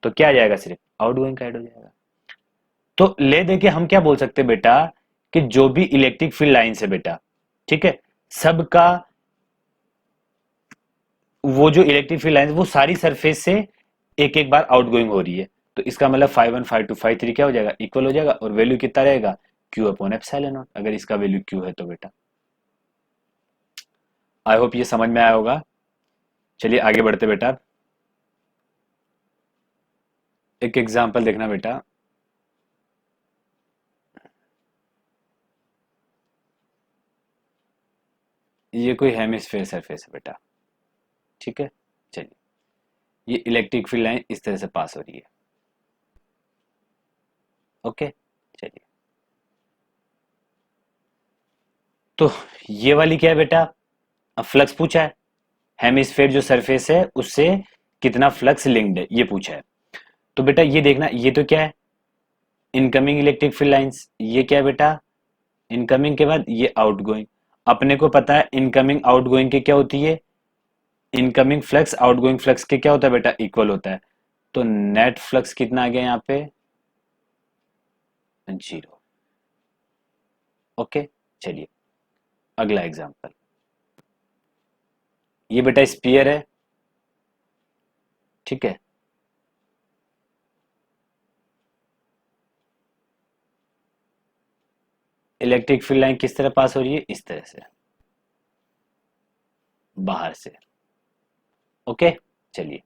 तो क्या आ जाएगा, सिर्फ आउटगोइंग का ऐड हो जाएगा। तो ले दे के हम क्या बोल सकते हैं बेटा, कि जो भी इलेक्ट्रिक फील्ड लाइंस है बेटा, ठीक है, सबका वो जो इलेक्ट्रिक फील्ड लाइन वो सारी सरफेस से एक एक बार आउटगोइंग हो रही है, तो इसका मतलब φ1 φ2 φ3 क्या हो जाएगा, इक्वल हो जाएगा, और वैल्यू कितना रहेगा, Q अपॉन एप्सिलॉन नॉट, अगर इसका वैल्यू Q है तो बेटा। आई होप ये समझ में आया होगा। चलिए आगे बढ़ते बेटा, एक एग्जांपल देखना बेटा। ये कोई हेमिस्फेयर सरफेस है बेटा, ठीक है, चलिए ये इलेक्ट्रिक फील्ड लाइन इस तरह से पास हो रही है। ओके, चलिए, तो ये वाली क्या है बेटा, अब फ्लक्स पूछा है, हेमिस्फेयर जो सरफेस है उससे कितना फ्लक्स लिंक्ड है ये पूछा है। तो बेटा ये देखना, ये तो क्या है, इनकमिंग इलेक्ट्रिक फील्ड लाइंस, ये क्या है बेटा, इनकमिंग के बाद ये आउटगोइंग। अपने को पता है इनकमिंग आउटगोइंग के क्या होती है, इनकमिंग फ्लक्स आउटगोइंग फ्लक्स के क्या होता है बेटा, इक्वल होता है, तो नेट फ्लक्स कितना आ गया यहाँ पे, 0। ओके, चलिए अगला एग्जांपल, ये बेटा स्पीयर है, ठीक है, इलेक्ट्रिक फील्ड लाइन किस तरह पास हो रही है, इस तरह से बाहर से। ओके, चलिए,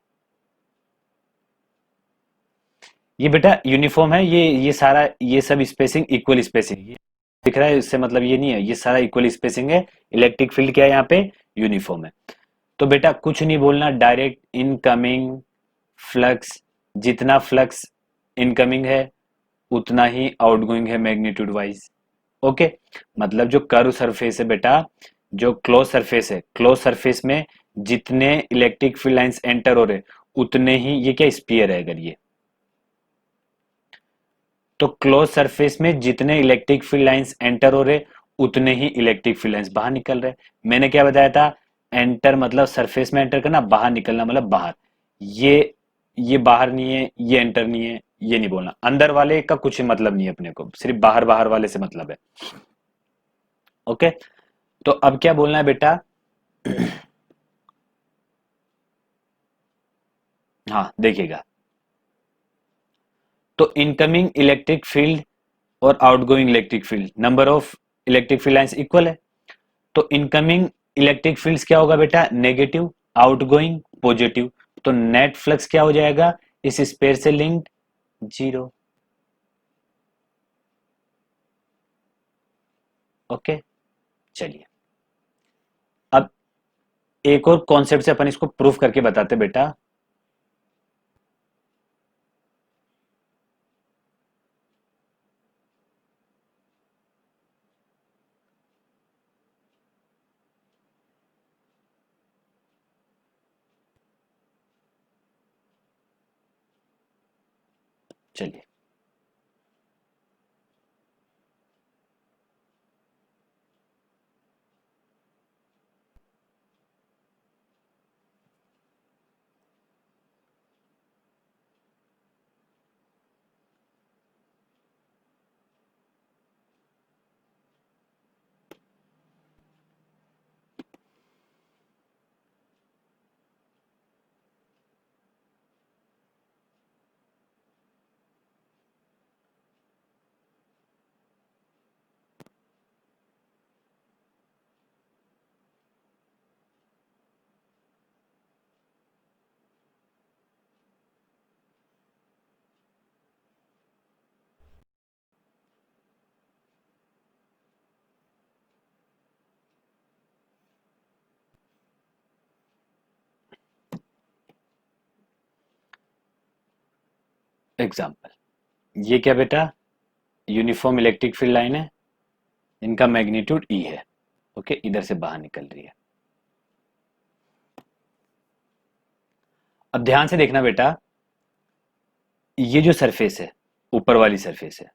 ये बेटा यूनिफॉर्म है, ये सारा ये सब स्पेसिंग इक्वल स्पेसिंग ये दिख रहा है, इससे मतलब ये नहीं है, ये सारा इक्वल स्पेसिंग है, इलेक्ट्रिक फील्ड क्या है यहाँ पे, यूनिफॉर्म है। तो बेटा कुछ नहीं बोलना, डायरेक्ट इनकमिंग फ्लक्स, जितना फ्लक्स इनकमिंग है उतना ही आउटगोइंग है मैग्नीट्यूड वाइज। ओके, मतलब जो कर्व सरफेस है बेटा, जो क्लोज सरफेस है, क्लोज सरफेस में जितने इलेक्ट्रिक फील्ड लाइंस एंटर हो रहे उतने ही, ये क्या स्पीयर है अगर ये, तो क्लोज सरफेस में जितने इलेक्ट्रिक फील्ड लाइंस एंटर हो रहे उतने ही इलेक्ट्रिक फील्ड लाइंस बाहर निकल रहे। मैंने क्या बताया था, एंटर मतलब सरफेस में एंटर करना, बाहर निकलना मतलब बाहर, ये ये बाहर नहीं है, ये एंटर नहीं है, ये नहीं बोलना, अंदर वाले का कुछ मतलब नहीं है, अपने को सिर्फ बाहर बाहर वाले से मतलब है। ओके, तो अब क्या बोलना है बेटा, हाँ देखिएगा, तो इनकमिंग इलेक्ट्रिक फील्ड और outgoing electric field, number of electric field lines equal है, तो इनकमिंग इलेक्ट्रिक फील्ड्स क्या होगा बेटा, नेगेटिव, आउटगोइंग पॉजिटिव, तो नेट फ्लक्स क्या हो जाएगा इस स्पेयर से लिंक्ड, 0। ओके, चलिए अब एक और कॉन्सेप्ट से अपन इसको प्रूफ करके बताते बेटा। चलिए, एग्जाम्पल, ये क्या बेटा, यूनिफॉर्म इलेक्ट्रिक फील्ड लाइन है, इनका मैग्नीट्यूड ई है, ओके, इधर से बाहर निकल रही है। अब ध्यान से देखना बेटा, ये जो सरफेस है, ऊपर वाली सरफेस है,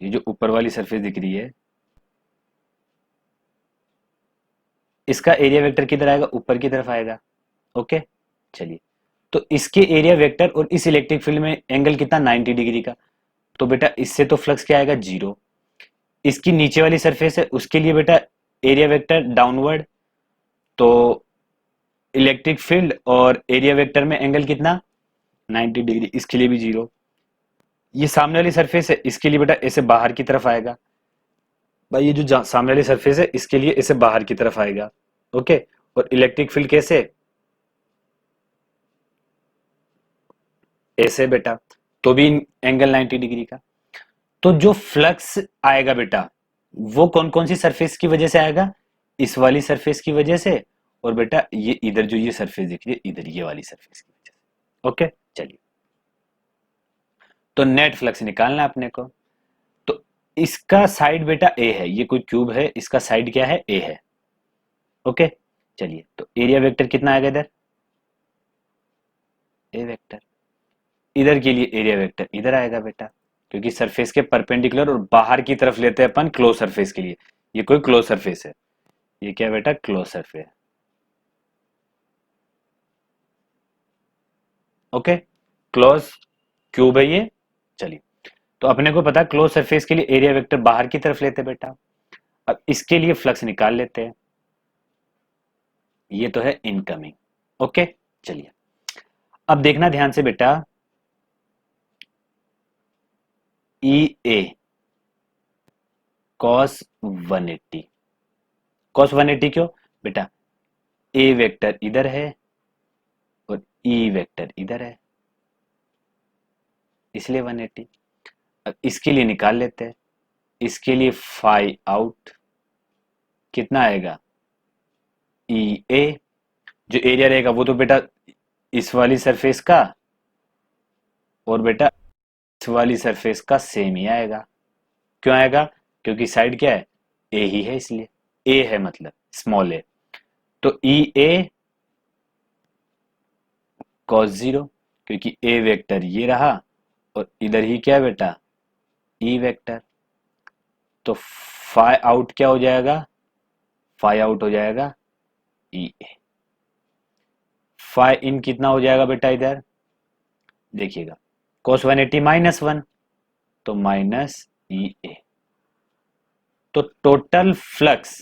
ये जो ऊपर वाली सरफेस दिख रही है, इसका एरिया वेक्टर किधर आएगा, ऊपर की तरफ आएगा, ओके। चलिए, तो इसके एरिया वेक्टर और इस इलेक्ट्रिक फील्ड में एंगल कितना, 90 डिग्री का, तो बेटा इससे तो फ्लक्स क्या आएगा, जीरो। इसकी नीचे वाली सरफेस है, उसके लिए बेटा एरिया वेक्टर डाउनवर्ड, तो इलेक्ट्रिक फील्ड और एरिया वेक्टर में एंगल कितना, 90 डिग्री, इसके लिए भी जीरो। ये सामने वाली सरफेस है, इसके लिए बेटा ऐसे बाहर की तरफ आएगा भाई, ये जो सामने वाली सरफेस है इसके लिए ऐसे बाहर की तरफ आएगा, ओके। और इलेक्ट्रिक फील्ड कैसे, ऐसे बेटा, तो भी एंगल 90 डिग्री का। तो जो फ्लक्स आएगा बेटा, वो कौन कौन सी सरफेस की वजह से आएगा, इस वाली सरफेस की वजह से, और बेटा ये इधर जो ये सरफेस दिख रही है, इधर ये वाली सरफेस की वजह से, ओके। चलिए, तो नेट फ्लक्स निकालना है अपने को। तो इसका साइड बेटा ए है, ये कोई क्यूब है, इसका साइड क्या है, ए है, ओके। चलिए, तो एरिया वेक्टर कितना आएगा इधर, ए वेक्टर, इधर के लिए एरिया वेक्टर इधर आएगा बेटा, क्योंकि सरफेस के परपेंडिकुलर और बाहर की तरफ लेते हैं अपन क्लोज सरफेस के लिए, ये कोई क्लोज सरफेस है, ये क्या बेटा, close surface, okay, close cube है ये। चलिए, तो अपने को पता क्लोज सरफेस के लिए एरिया वेक्टर बाहर की तरफ लेते हैं बेटा। अब इसके लिए फ्लक्स निकाल लेते हैं, ये तो है इनकमिंग, ओके। चलिए, अब देखना ध्यान से बेटा, ई ए कॉस 180, कॉस 180 क्यों बेटा, ए वेक्टर इधर है और ई वेक्टर इधर है, इसलिए 180। अब इसके लिए निकाल लेते हैं, इसके लिए फाई आउट कितना आएगा, ई ए, जो एरिया रहेगा वो तो बेटा इस वाली सरफेस का और बेटा इस वाली सरफेस का सेम ही आएगा। क्यों आएगा, क्योंकि साइड क्या है, ए ही है, इसलिए ए है मतलब स्मॉल ए, तो ई ए कॉस 0, क्योंकि ए वेक्टर ये रहा और इधर ही क्या है बेटा, ई वेक्टर, तो फाई आउट क्या हो जाएगा, फाई आउट हो जाएगा ई ए, फाई इन कितना हो जाएगा बेटा इधर, देखिएगा cos 180 -1, तो माइनस ई ए, तो टोटल फ्लक्स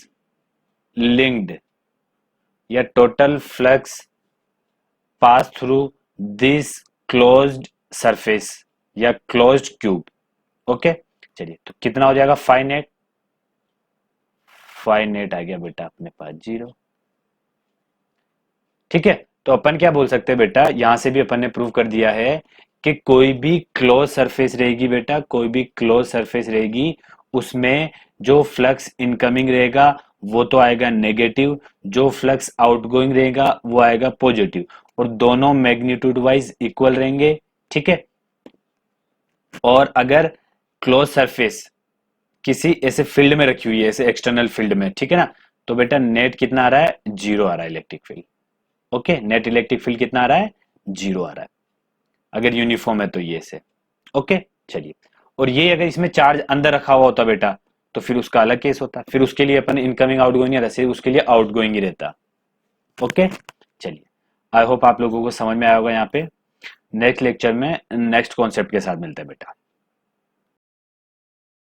लिंक्ड या total flux pass through this closed surface या क्लोज्ड क्यूब, ओके। चलिए, तो कितना हो जाएगा, फाइनेट, फाइनेट आ गया बेटा अपने पास 0, ठीक है। तो अपन क्या बोल सकते हैं बेटा, यहां से भी अपन ने प्रूव कर दिया है कि कोई भी क्लोज सरफेस रहेगी बेटा, कोई भी क्लोज सरफेस रहेगी, उसमें जो फ्लक्स इनकमिंग रहेगा वो तो आएगा नेगेटिव, जो फ्लक्स आउटगोइंग रहेगा वो आएगा पॉजिटिव, और दोनों मैग्नीट्यूड वाइज इक्वल रहेंगे, ठीक है। और अगर क्लोज सरफेस किसी ऐसे फील्ड में रखी हुई है, ऐसे एक्सटर्नल फील्ड में, ठीक है ना, तो बेटा नेट कितना आ रहा है, 0 आ रहा है electric field, okay. Net electric field कितना आ रहा है, 0 आ रहा है, अगर यूनिफॉर्म है तो ये से, ओके। चलिए, और ये अगर इसमें चार्ज अंदर रखा हुआ होता बेटा, तो फिर उसका अलग केस होता, फिर उसके लिए अपन इनकमिंग आउटगोइंग या रसे उसके लिए आउटगोइंग ही रहता, ओके। चलिए, आई होप आप लोगों को समझ में आया होगा। यहाँ पे नेक्स्ट लेक्चर में नेक्स्ट कॉन्सेप्ट के साथ मिलते हैं बेटा।